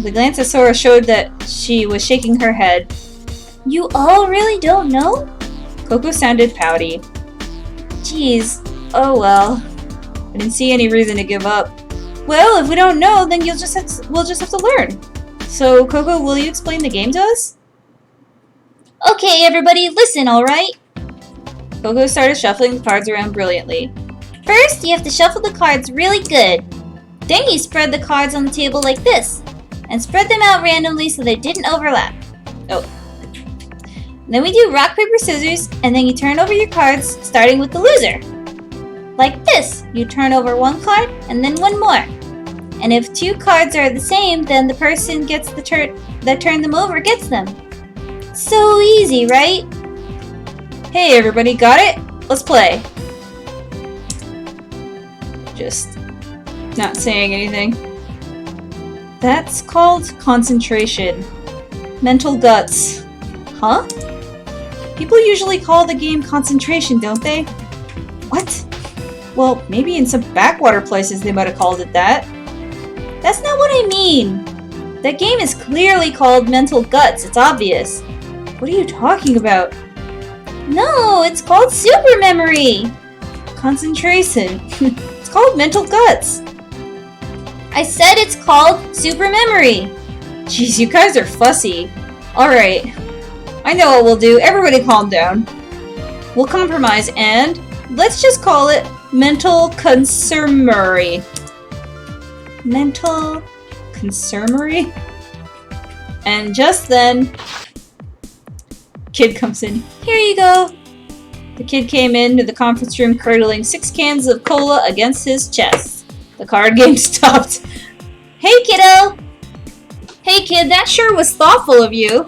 The glance of Sora showed that she was shaking her head. You all really don't know? Coco sounded pouty. Geez. Oh well. I didn't see any reason to give up. Well, if we don't know, then we'll just have to learn. So, Coco, will you explain the game to us? Okay, everybody, listen, alright? Coco started shuffling the cards around brilliantly. First, you have to shuffle the cards really good. Then you spread the cards on the table like this. And spread them out randomly so they didn't overlap. Oh. Then we do rock, paper, scissors, and then you turn over your cards, starting with the loser. Like this. You turn over one card, and then one more. And if two cards are the same, then the person gets that turned them over gets them. So easy, right? Hey everybody, got it? Let's play. Just not saying anything. That's called concentration. Mental guts. Huh? People usually call the game concentration, don't they? What? Well, maybe in some backwater places they might have called it that. That's not what I mean. That game is clearly called Mental Guts, it's obvious. What are you talking about? No, it's called Super Memory. Concentration. It's called Mental Guts. I said it's called Super Memory. Jeez, you guys are fussy. Alright. I know what we'll do. Everybody calm down. We'll compromise and let's just call it Mental Consumery. Mental Consumery? And just then, kid comes in. Here you go. The kid came into the conference room curdling 6 cans of cola against his chest. The card game stopped. Hey kiddo! Hey kid, that sure was thoughtful of you.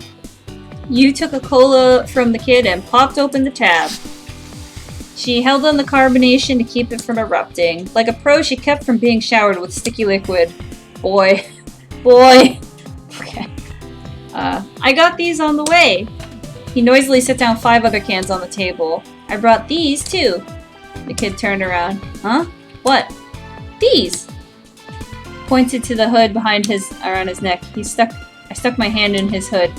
You took a cola from the kid and popped open the tab. She held on the carbonation to keep it from erupting. Like a pro, she kept from being showered with sticky liquid. Boy. Boy. Okay. I got these on the way. He noisily set down 5 other cans on the table. I brought these, too. The kid turned around. Huh? What? These. Pointed to the hood around his neck. I stuck my hand in his hood.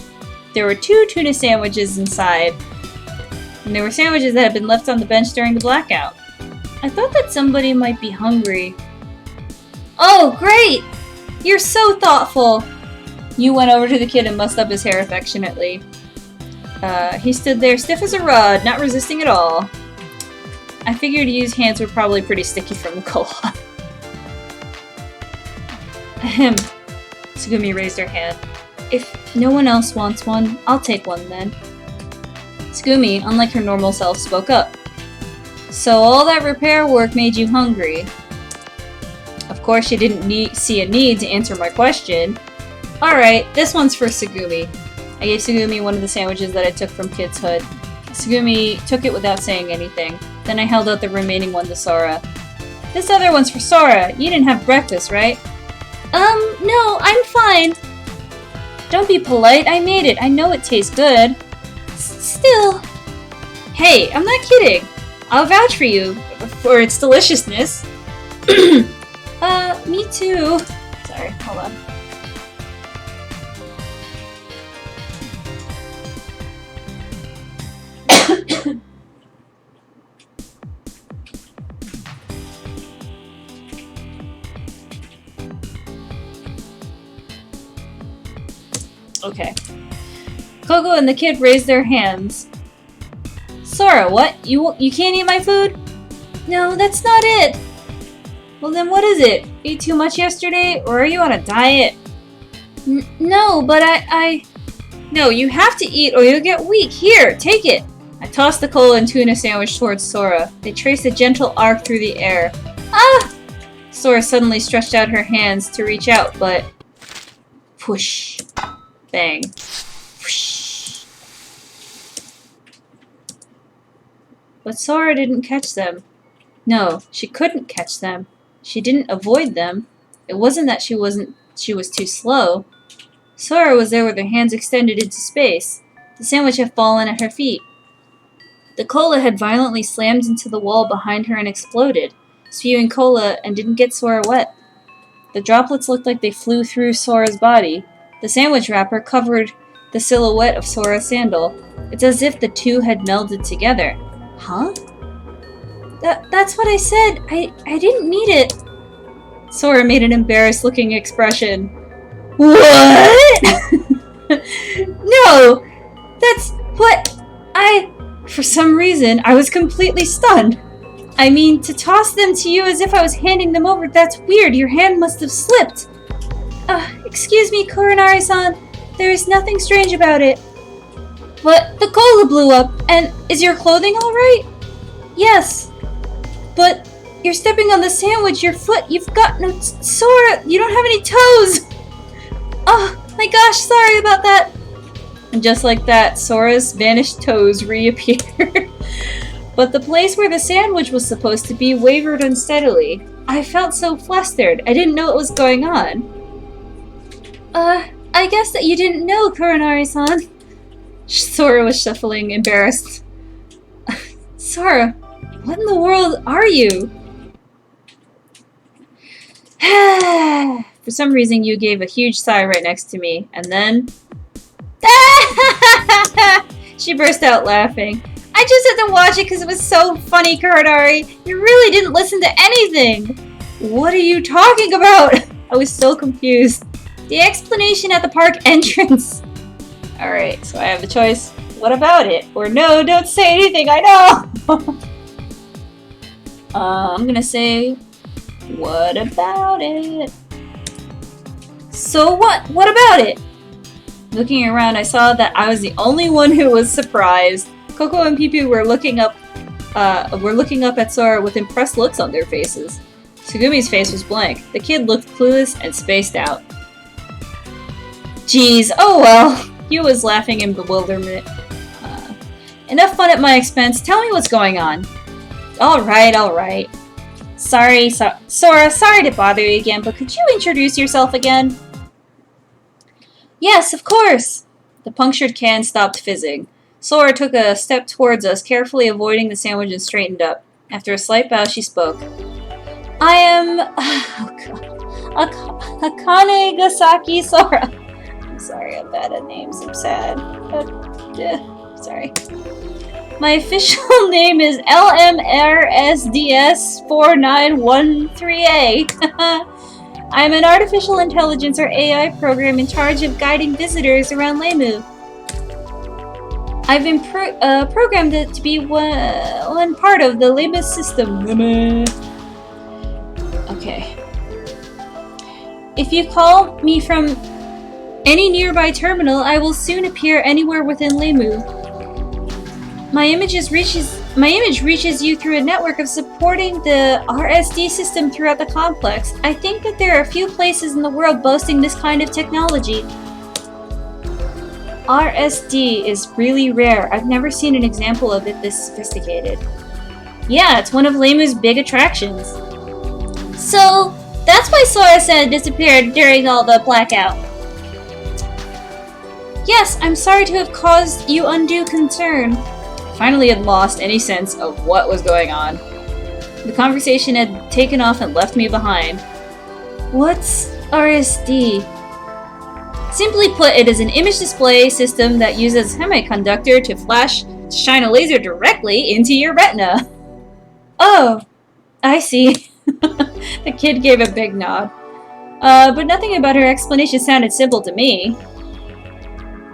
There were 2 tuna sandwiches inside. And there were sandwiches that had been left on the bench during the blackout. I thought that somebody might be hungry. Oh, great! You're so thoughtful! You went over to the kid and mussed up his hair affectionately. He stood there stiff as a rod, not resisting at all. I figured Yu's hands were probably pretty sticky from the cola. Ahem. Tsugumi raised her hand. If no one else wants one, I'll take one then. Tsugumi, unlike her normal self, spoke up. So all that repair work made you hungry. Of course, she didn't see a need to answer my question. Alright, this one's for Tsugumi. I gave Tsugumi one of the sandwiches that I took from Kid's hood. Tsugumi took it without saying anything. Then I held out the remaining one to Sora. This other one's for Sora. You didn't have breakfast, right? No, I'm fine. Don't be polite. I made it. I know it tastes good. Still. Hey, I'm not kidding. I'll vouch for you for its deliciousness. Me too. Sorry, hold on. Okay. Coco and the kid raised their hands. Sora, what? You can't eat my food? No, that's not it. Well then what is it? Ate too much yesterday, or are you on a diet? No, but I... No, you have to eat or you'll get weak. Here, take it. I tossed the cola and tuna sandwich towards Sora. They traced a gentle arc through the air. Ah! Sora suddenly stretched out her hands to reach out, but... Whoosh. Bang. Whoosh. But Sora didn't catch them. No, she couldn't catch them. She didn't avoid them. It wasn't that she was too slow. Sora was there with her hands extended into space. The sandwich had fallen at her feet. The cola had violently slammed into the wall behind her and exploded, spewing cola and didn't get Sora wet. The droplets looked like they flew through Sora's body. The sandwich wrapper covered the silhouette of Sora's sandal. It's as if the two had melded together. Huh? That's what I said. I didn't need it. Sora made an embarrassed-looking expression. What? No! That's what For some reason, I was completely stunned. I mean, to toss them to you as if I was handing them over, that's weird. Your hand must have slipped. Excuse me, Koronari-san. There is nothing strange about it. But the cola blew up, and is your clothing alright? Yes. But you're stepping on the sandwich, your foot, you've got no... Sora, you don't have any toes! Oh, my gosh, sorry about that. And just like that, Sora's vanished toes reappeared. But the place where the sandwich was supposed to be wavered unsteadily. I felt so flustered, I didn't know what was going on. I guess that you didn't know, Koronari-san. Sora was shuffling, embarrassed. Sora, what in the world are you? For some reason, you gave a huge sigh right next to me, and then... She burst out laughing. I just had to watch it because it was so funny, Koronari. You really didn't listen to anything. What are you talking about? I was so confused. The explanation at the park entrance. Alright, so I have the choice. What about it? Or no, don't say anything, I know! I'm gonna say, what about it? So what? What about it? Looking around, I saw that I was the only one who was surprised. Coco and Pipu were looking up at Sora with impressed looks on their faces. Tsugumi's face was blank. The kid looked clueless and spaced out. Geez, oh well. Hugh was laughing in bewilderment. Enough fun at my expense. Tell me what's going on. Alright. Sorry, Sora, sorry to bother you again, but could you introduce yourself again? Yes, of course! The punctured can stopped fizzing. Sora took a step towards us, carefully avoiding the sandwich and straightened up. After a slight bow, she spoke. I am... Akane Gasaki Sora. I'm sorry, I'm bad at names. I'm sad. Sorry. My official name is LMRSDS4913A. I'm an artificial intelligence or AI program in charge of guiding visitors around Lemu. I've been programmed to be one part of the Lemu system. Okay. If you call me from any nearby terminal, I will soon appear anywhere within Lemu. My image reaches you through a network of supporting the RSD system throughout the complex. I think that there are a few places in the world boasting this kind of technology. RSD is really rare. I've never seen an example of it this sophisticated. Yeah, it's one of Lemu's big attractions. So, that's why Sora San disappeared during all the blackout. Yes, I'm sorry to have caused you undue concern. Finally had lost any sense of what was going on. The conversation had taken off and left me behind. What's RSD? Simply put, it is an image display system that uses a semiconductor to shine a laser directly into your retina. Oh, I see. The kid gave a big nod. But nothing about her explanation sounded simple to me.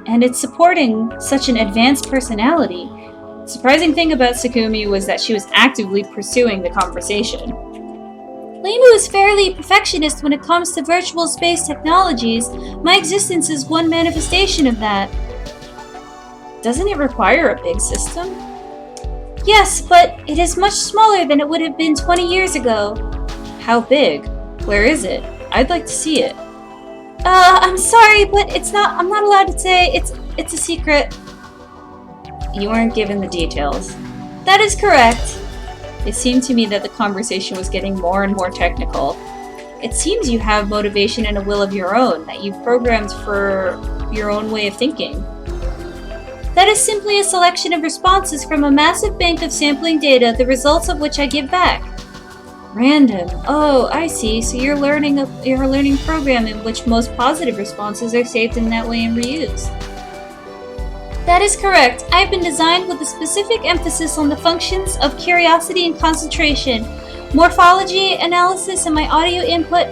And it's supporting such an advanced personality. The surprising thing about Sakumi was that she was actively pursuing the conversation.
Limu is fairly perfectionist when it comes to virtual space technologies. My existence is one manifestation of that.
Doesn't it require a big system?
Yes, but it is much smaller than it would have been 20 years ago.
How big? Where is it? I'd like to see it.
I'm sorry, but I'm not allowed to say. It's a secret.
You weren't given the details.
That is correct.
It seemed to me that the conversation was getting more and more technical. It seems you have motivation and a will of your own, that you've programmed for your own way of thinking.
That is simply a selection of responses from a massive bank of sampling data, the results of which I give back.
Random. Oh, I see. So you're learning a program in which most positive responses are saved in that way and reused.
That is correct. I've been designed with a specific emphasis on the functions of curiosity and concentration. Morphology analysis and my audio input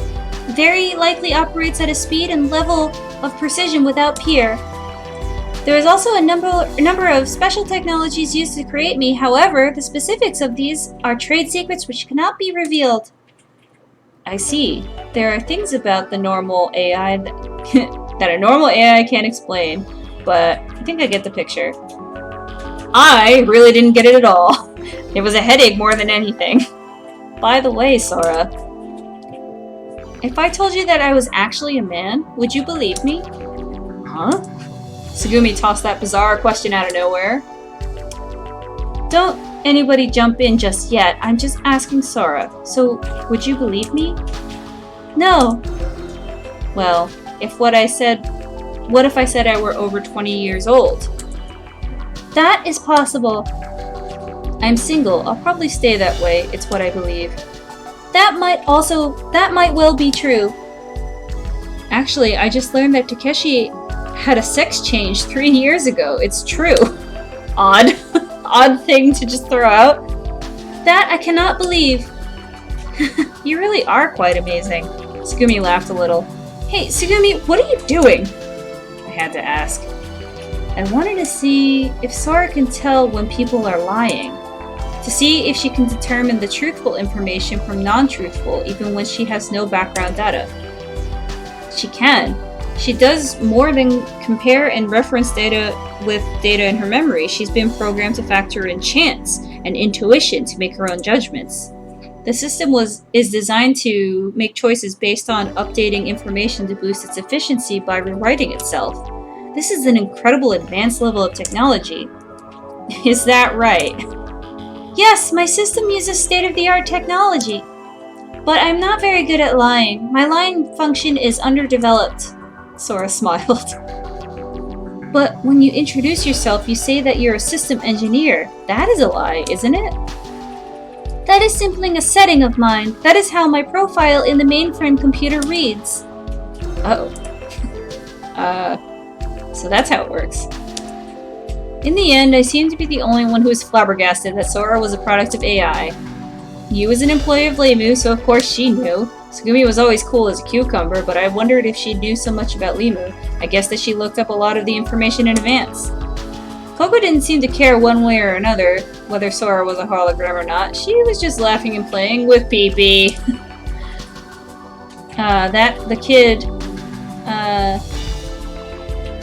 very likely operates at a speed and level of precision without peer. There is also a number of special technologies used to create me. However, the specifics of these are trade secrets which cannot be revealed.
I see. There are things about the normal AI that a normal AI can't explain, but I think I get the picture. I really didn't get it at all. It was a headache more than anything. By the way, Sora, if I told you that I was actually a man, would you believe me?
Huh?
Sugumi tossed that bizarre question out of nowhere. Don't anybody jump in just yet. I'm just asking Sora. So, would you believe me?
No.
Well, what if I said I were over 20 years old?
That is possible.
I'm single. I'll probably stay that way. It's what I believe.
That might well be true.
Actually, I just learned that Takeshi had a sex change 3 years ago. It's true. Odd. Odd thing to just throw out.
That I cannot believe.
You really are quite amazing. Sugumi laughed a little. Hey, Sugumi, what are you doing? I had to ask. I wanted to see if Sora can tell when people are lying. To see if she can determine the truthful information from non-truthful, even when she has no background data. She can. She does more than compare and reference data with data in her memory. She's been programmed to factor in chance and intuition to make her own judgments. The system is designed to make choices based on updating information to boost its efficiency by rewriting itself. This is an incredible advanced level of technology. Is that right?
Yes, my system uses state-of-the-art technology. But I'm not very good at lying. My lying function is underdeveloped.
Sora smiled. But when you introduce yourself, you say that you're a system engineer. That is a lie, isn't it?
That is simply a setting of mine. That is how my profile in the mainframe computer reads.
Oh. So that's how it works. In the end, I seem to be the only one who is flabbergasted that Sora was a product of AI. You was an employee of Limu, so of course she knew. Sugumi was always cool as a cucumber, but I wondered if she knew so much about Limu. I guess that she looked up a lot of the information in advance. Coco didn't seem to care one way or another, whether Sora was a hologram or not. She was just laughing and playing with Pee-Pee. The kid,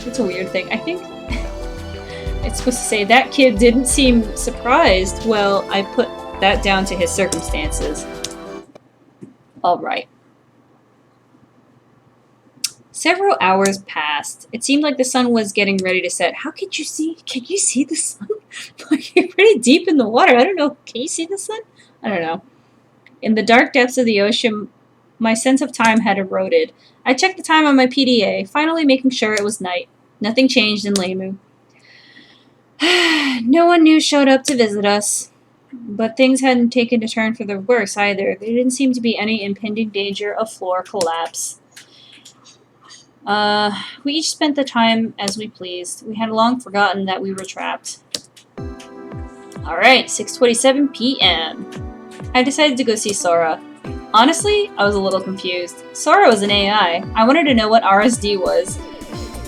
it's a weird thing. I think it's supposed to say that kid didn't seem surprised. Well, I put that down to his circumstances. Alright. Several hours passed. It seemed like the sun was getting ready to set. How could you see? Can you see the sun? You're pretty deep in the water. I don't know. Can you see the sun? I don't know. In the dark depths of the ocean, my sense of time had eroded. I checked the time on my PDA, finally making sure it was night. Nothing changed in Limu. No one new showed up to visit us. But things hadn't taken a turn for the worse either. There didn't seem to be any impending danger of floor collapse. We each spent the time as we pleased. We had long forgotten that we were trapped. Alright, 6:27 p.m. I decided to go see Sora. Honestly, I was a little confused. Sora was an AI. I wanted to know what RSD was.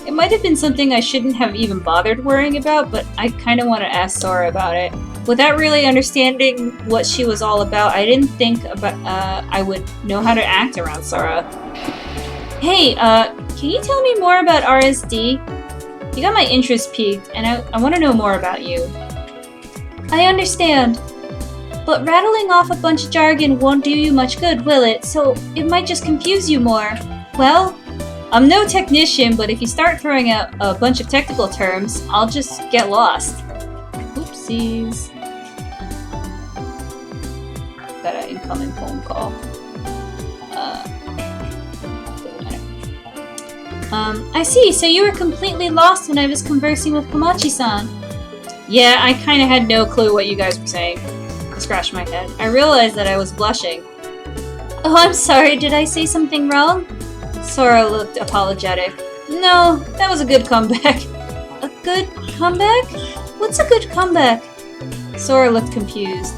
It might have been something I shouldn't have even bothered worrying about, but I kind of want to ask Sora about it. Without really understanding what she was all about, I didn't think I would know how to act around Sora. Hey, can you tell me more about RSD? You got my interest piqued, and I want to know more about you. I understand. But rattling off a bunch of jargon won't do you much good, will it? So it might just confuse you more. Well, I'm no technician, but if you start throwing out a bunch of technical terms, I'll just get lost. Oopsies. Got an incoming phone call. I see, so you were completely lost when I was conversing with Komachi-san. Yeah, I kinda had no clue what you guys were saying. I scratched my head. I realized that I was blushing. Oh, I'm sorry, did I say something wrong? Sora looked apologetic. No, that was a good comeback. A good comeback? What's a good comeback? Sora looked confused.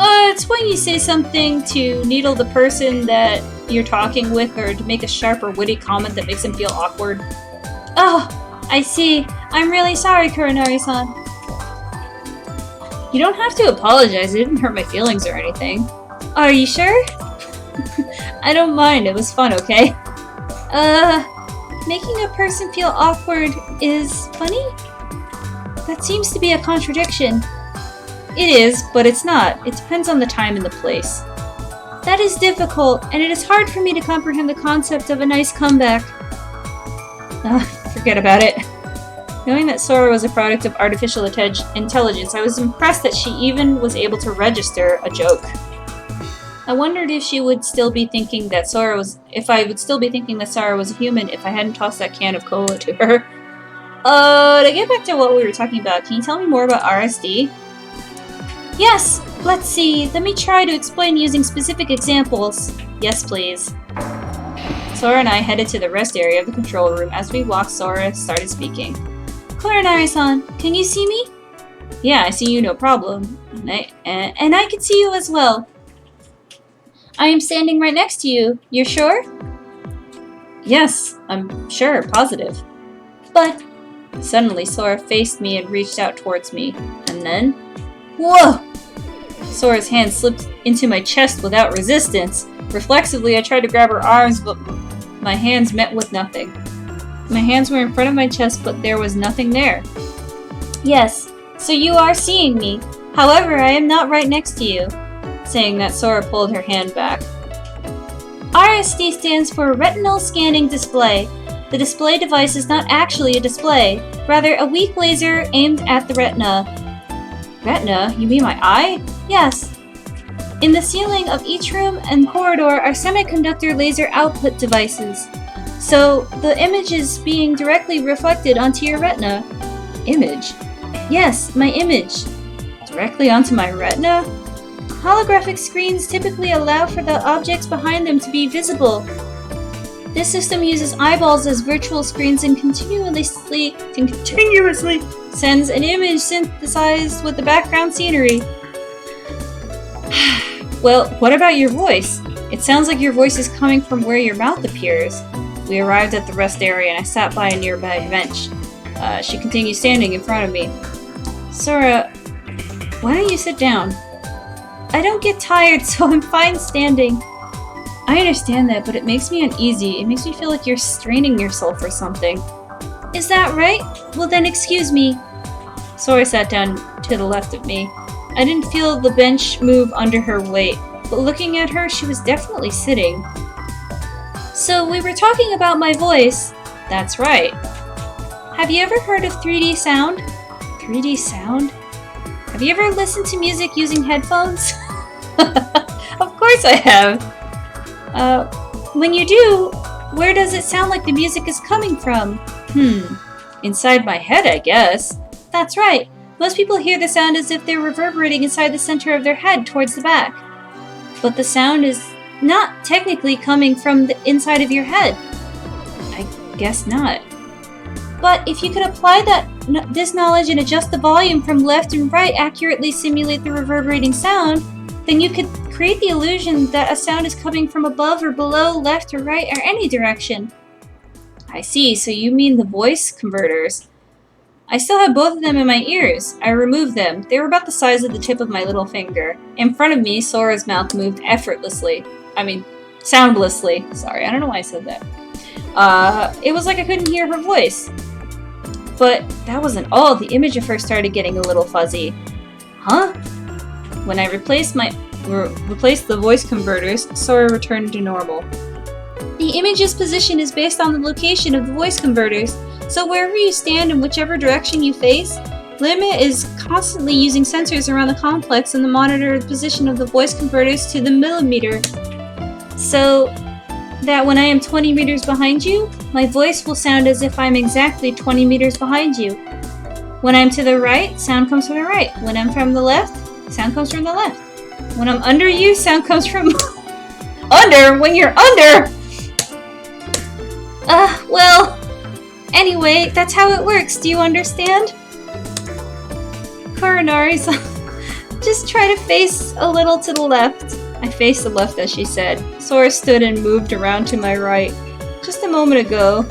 It's when you say something to needle the person that you're talking with or to make a sharp or witty comment that makes them feel awkward. Oh, I see. I'm really sorry, Kuronari-san. You don't have to apologize. It didn't hurt my feelings or anything. Are you sure? I don't mind. It was fun, okay? Making a person feel awkward is funny? That seems to be a contradiction. It is, but it's not. It depends on the time and the place. That is difficult, and it is hard for me to comprehend the concept of a nice comeback. Forget about it. Knowing that Sora was a product of artificial intelligence, I was impressed that she even was able to register a joke. I wondered if she would still be thinking that Sora was... if I would still be thinking that Sora was a human if I hadn't tossed that can of cola to her. To get back to what we were talking about, can you tell me more about RSD? Yes! Let's see. Let me try to explain using specific examples. Yes, please. Sora and I headed to the rest area of the control room. As we walked, Sora started speaking. Kuronari-san, can you see me? Yeah, I see you, no problem. And I can see you as well. I am standing right next to you. You're sure? Yes, I'm sure, positive. But... Suddenly, Sora faced me and reached out towards me. And then... Whoa! Sora's hand slipped into my chest without resistance. Reflexively, I tried to grab her arms, but my hands met with nothing. My hands were in front of my chest, but there was nothing there. Yes, so you are seeing me. However, I am not right next to you. Saying that, Sora pulled her hand back. RSD stands for Retinal Scanning Display. The display device is not actually a display, rather a weak laser aimed at the retina. Retina? You mean my eye? Yes. In the ceiling of each room and corridor are semiconductor laser output devices. So, the image is being directly reflected onto your retina. Image? Yes, my image. Directly onto my retina? Holographic screens typically allow for the objects behind them to be visible. This system uses eyeballs as virtual screens and continuously sends an image synthesized with the background scenery. Well, what about your voice? It sounds like your voice is coming from where your mouth appears. We arrived at the rest area and I sat by a nearby bench. She continued standing in front of me. Sora, why don't you sit down? I don't get tired, so I'm fine standing. I understand that, but it makes me uneasy. It makes me feel like you're straining yourself or something. Is that right? Well then excuse me. Sora sat down to the left of me. I didn't feel the bench move under her weight, but looking at her, she was definitely sitting. So we were talking about my voice. That's right. Have you ever heard of 3D sound? 3D sound? Have you ever listened to music using headphones? Of course I have. When you do, where does it sound like the music is coming from? Inside my head, I guess. That's right. Most people hear the sound as if they're reverberating inside the center of their head towards the back. But the sound is not technically coming from the inside of your head. I guess not. But if you could apply this knowledge and adjust the volume from left and right accurately simulate the reverberating sound, then you could create the illusion that a sound is coming from above or below, left or right, or any direction. I see, so you mean the voice converters. I still have both of them in my ears. I removed them. They were about the size of the tip of my little finger. In front of me, Sora's mouth moved effortlessly. Soundlessly. Sorry, I don't know why I said that. It was like I couldn't hear her voice. But that wasn't all. The image of her started getting a little fuzzy. Huh? When I replaced the voice converters, Sora returned to normal. The image's position is based on the location of the voice converters, so wherever you stand and whichever direction you face, Limit is constantly using sensors around the complex and to monitor the position of the voice converters to the millimeter. So that when I am 20 meters behind you, my voice will sound as if I'm exactly 20 meters behind you. When I'm to the right, sound comes from the right. When I'm from the left, sound comes from the left. When I'm under you, sound comes from under? When you're under! Well, anyway, that's how it works. Do you understand? Coronari's just try to face a little to the left. I faced the left as she said. Sora stood and moved around to my right. Just a moment ago,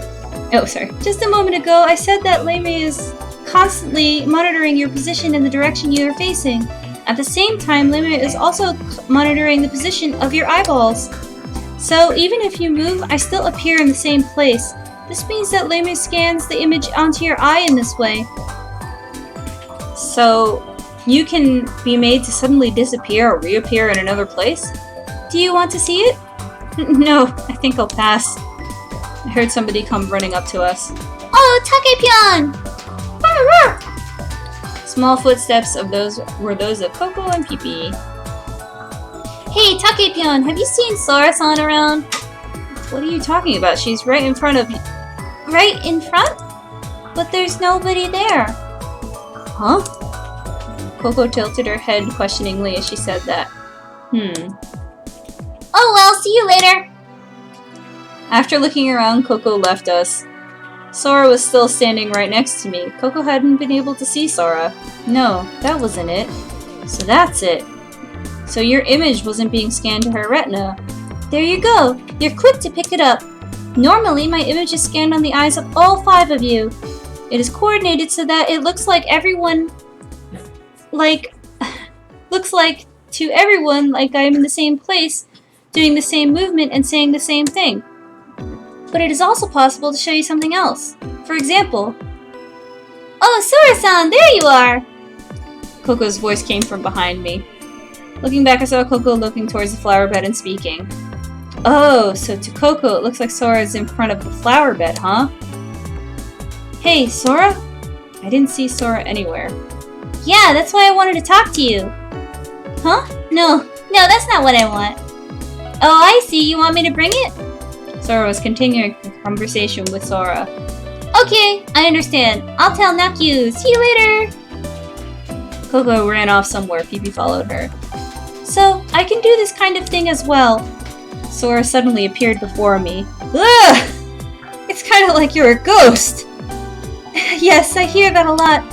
I said that Lame is constantly monitoring your position and the direction you are facing. At the same time, Lame is also monitoring the position of your eyeballs. So even if you move, I still appear in the same place. This means that Lame scans the image onto your eye in this way. So you can be made to suddenly disappear or reappear in another place? Do you want to see it? No, I think I'll pass. I heard somebody come running up to us.
Oh, Take-Pyeon!
Small footsteps were those of Coco and Pee-Pee.
Hey, Take-Pyeon, have you seen Sora-san around?
What are you talking about? She's right in front of you.
Right in front? But there's nobody there.
Huh? Coco tilted her head questioningly as she said that.
Oh well, see you later.
After looking around, Coco left us. Sora was still standing right next to me. Coco hadn't been able to see Sora. No, that wasn't it. So that's it. So your image wasn't being scanned to her retina.
There you go. You're quick to pick it up. Normally, my image is scanned on the eyes of all 5 of you. It is coordinated so that it looks like everyone to everyone like I'm in the same place, doing the same movement and saying the same thing. But it is also possible to show you something else. For example, oh, Sora-san, there you are!
Coco's voice came from behind me. Looking back, I saw Coco looking towards the flower bed and speaking. Oh, so to Coco, it looks like Sora is in front of the flower bed, huh? Hey, Sora? I didn't see Sora anywhere.
Yeah, that's why I wanted to talk to you. Huh? No, that's not what I want. Oh, I see. You want me to bring it?
Sora was continuing the conversation with Sora.
Okay, I understand. I'll tell Nakyu. See you later!
Coco ran off somewhere. Pee-Pee followed her.
So, I can do this kind of thing as well.
Sora suddenly appeared before me. Ugh! It's kind of like you're a ghost!
Yes, I hear that a lot.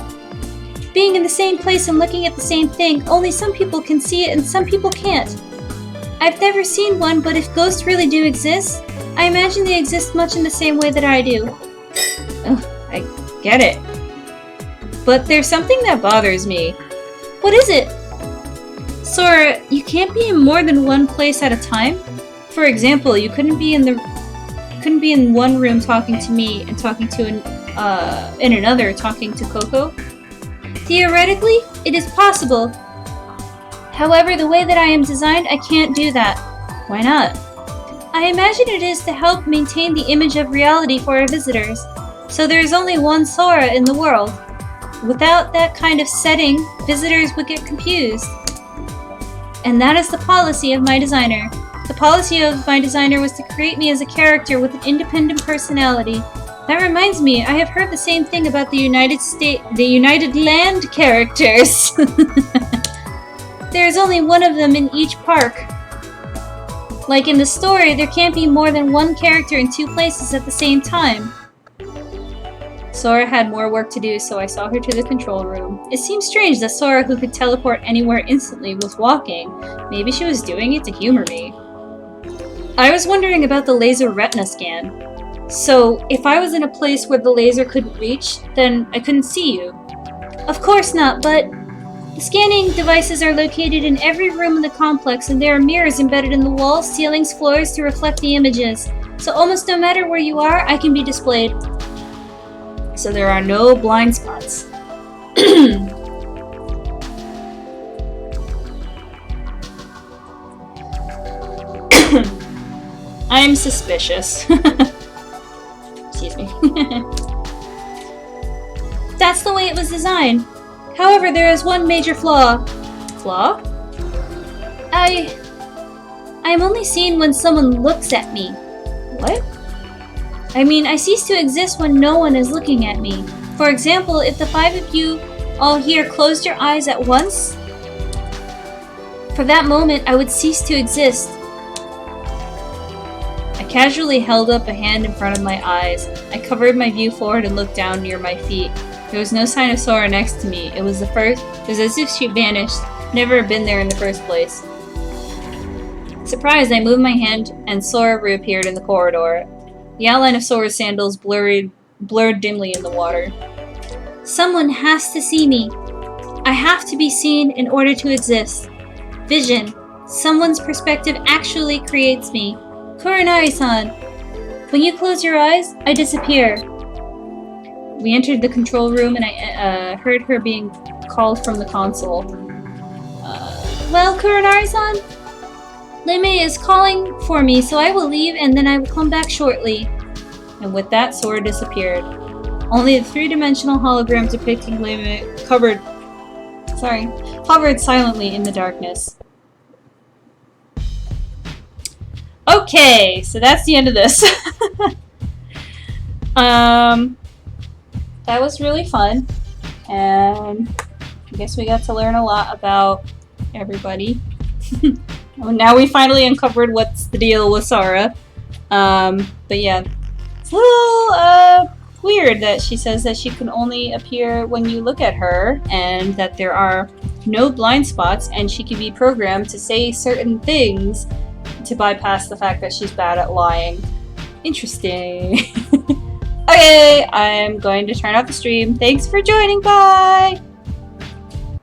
Being in the same place and looking at the same thing, only some people can see it and some people can't. I've never seen one, but if ghosts really do exist, I imagine they exist much in the same way that I do.
Ugh, I get it. But there's something that bothers me.
What is it?
Sora, you can't be in more than one place at a time? For example, you couldn't be in one room talking to me and talking to in another talking to Coco?
Theoretically, it is possible. However, the way that I am designed, I can't do that.
Why not?
I imagine it is to help maintain the image of reality for our visitors. So there is only one Sora in the world. Without that kind of setting, visitors would get confused. And that is the policy of my designer. The policy of my designer was to create me as a character with an independent personality. That reminds me, I have heard the same thing about the United Land characters. There is only one of them in each park. Like in the story, there can't be more than one character in 2 places at the same time. Sora had more work to do, so I saw her to the control room. It seemed strange that Sora, who could teleport anywhere instantly, was walking. Maybe she was doing it to humor me. I was wondering about the laser retina scan. So, if I was in a place where the laser couldn't reach, then I couldn't see you. Of course not, but the scanning devices are located in every room in the complex, and there are mirrors embedded in the walls, ceilings, floors to reflect the images. So almost no matter where you are, I can be displayed.
So there are no blind spots. I'm suspicious. Excuse me.
That's the way it was designed. However, there is one major flaw.
Flaw?
I am only seen when someone looks at me.
What?
I mean, I cease to exist when no one is looking at me. For example, if the 5 of you all here closed your eyes at once, for that moment I would cease to exist.
I casually held up a hand in front of my eyes. I covered my view forward and looked down near my feet. There was no sign of Sora next to me. It was as if she vanished, never had been there in the first place. Surprised, I moved my hand and Sora reappeared in the corridor. The outline of Sora's sandals blurred dimly in the water.
Someone has to see me. I have to be seen in order to exist. Vision. Someone's perspective actually creates me. Kuronari-san. When you close your eyes, I disappear.
We entered the control room and I heard her being called from the console.
Well, Kuronari-san? Leme is calling for me, so I will leave and then I will come back shortly.
And with that, Sora disappeared. Only the three-dimensional hologram depicting Leme hovered silently in the darkness. Okay, so that's the end of this. That was really fun, and I guess we got to learn a lot about everybody. Now we finally uncovered what's the deal with Sora. But yeah, it's a little weird that she says that she can only appear when you look at her, and that there are no blind spots, and she can be programmed to say certain things to bypass the fact that she's bad at lying. Interesting. Okay, I'm going to turn off the stream. Thanks for joining. Bye!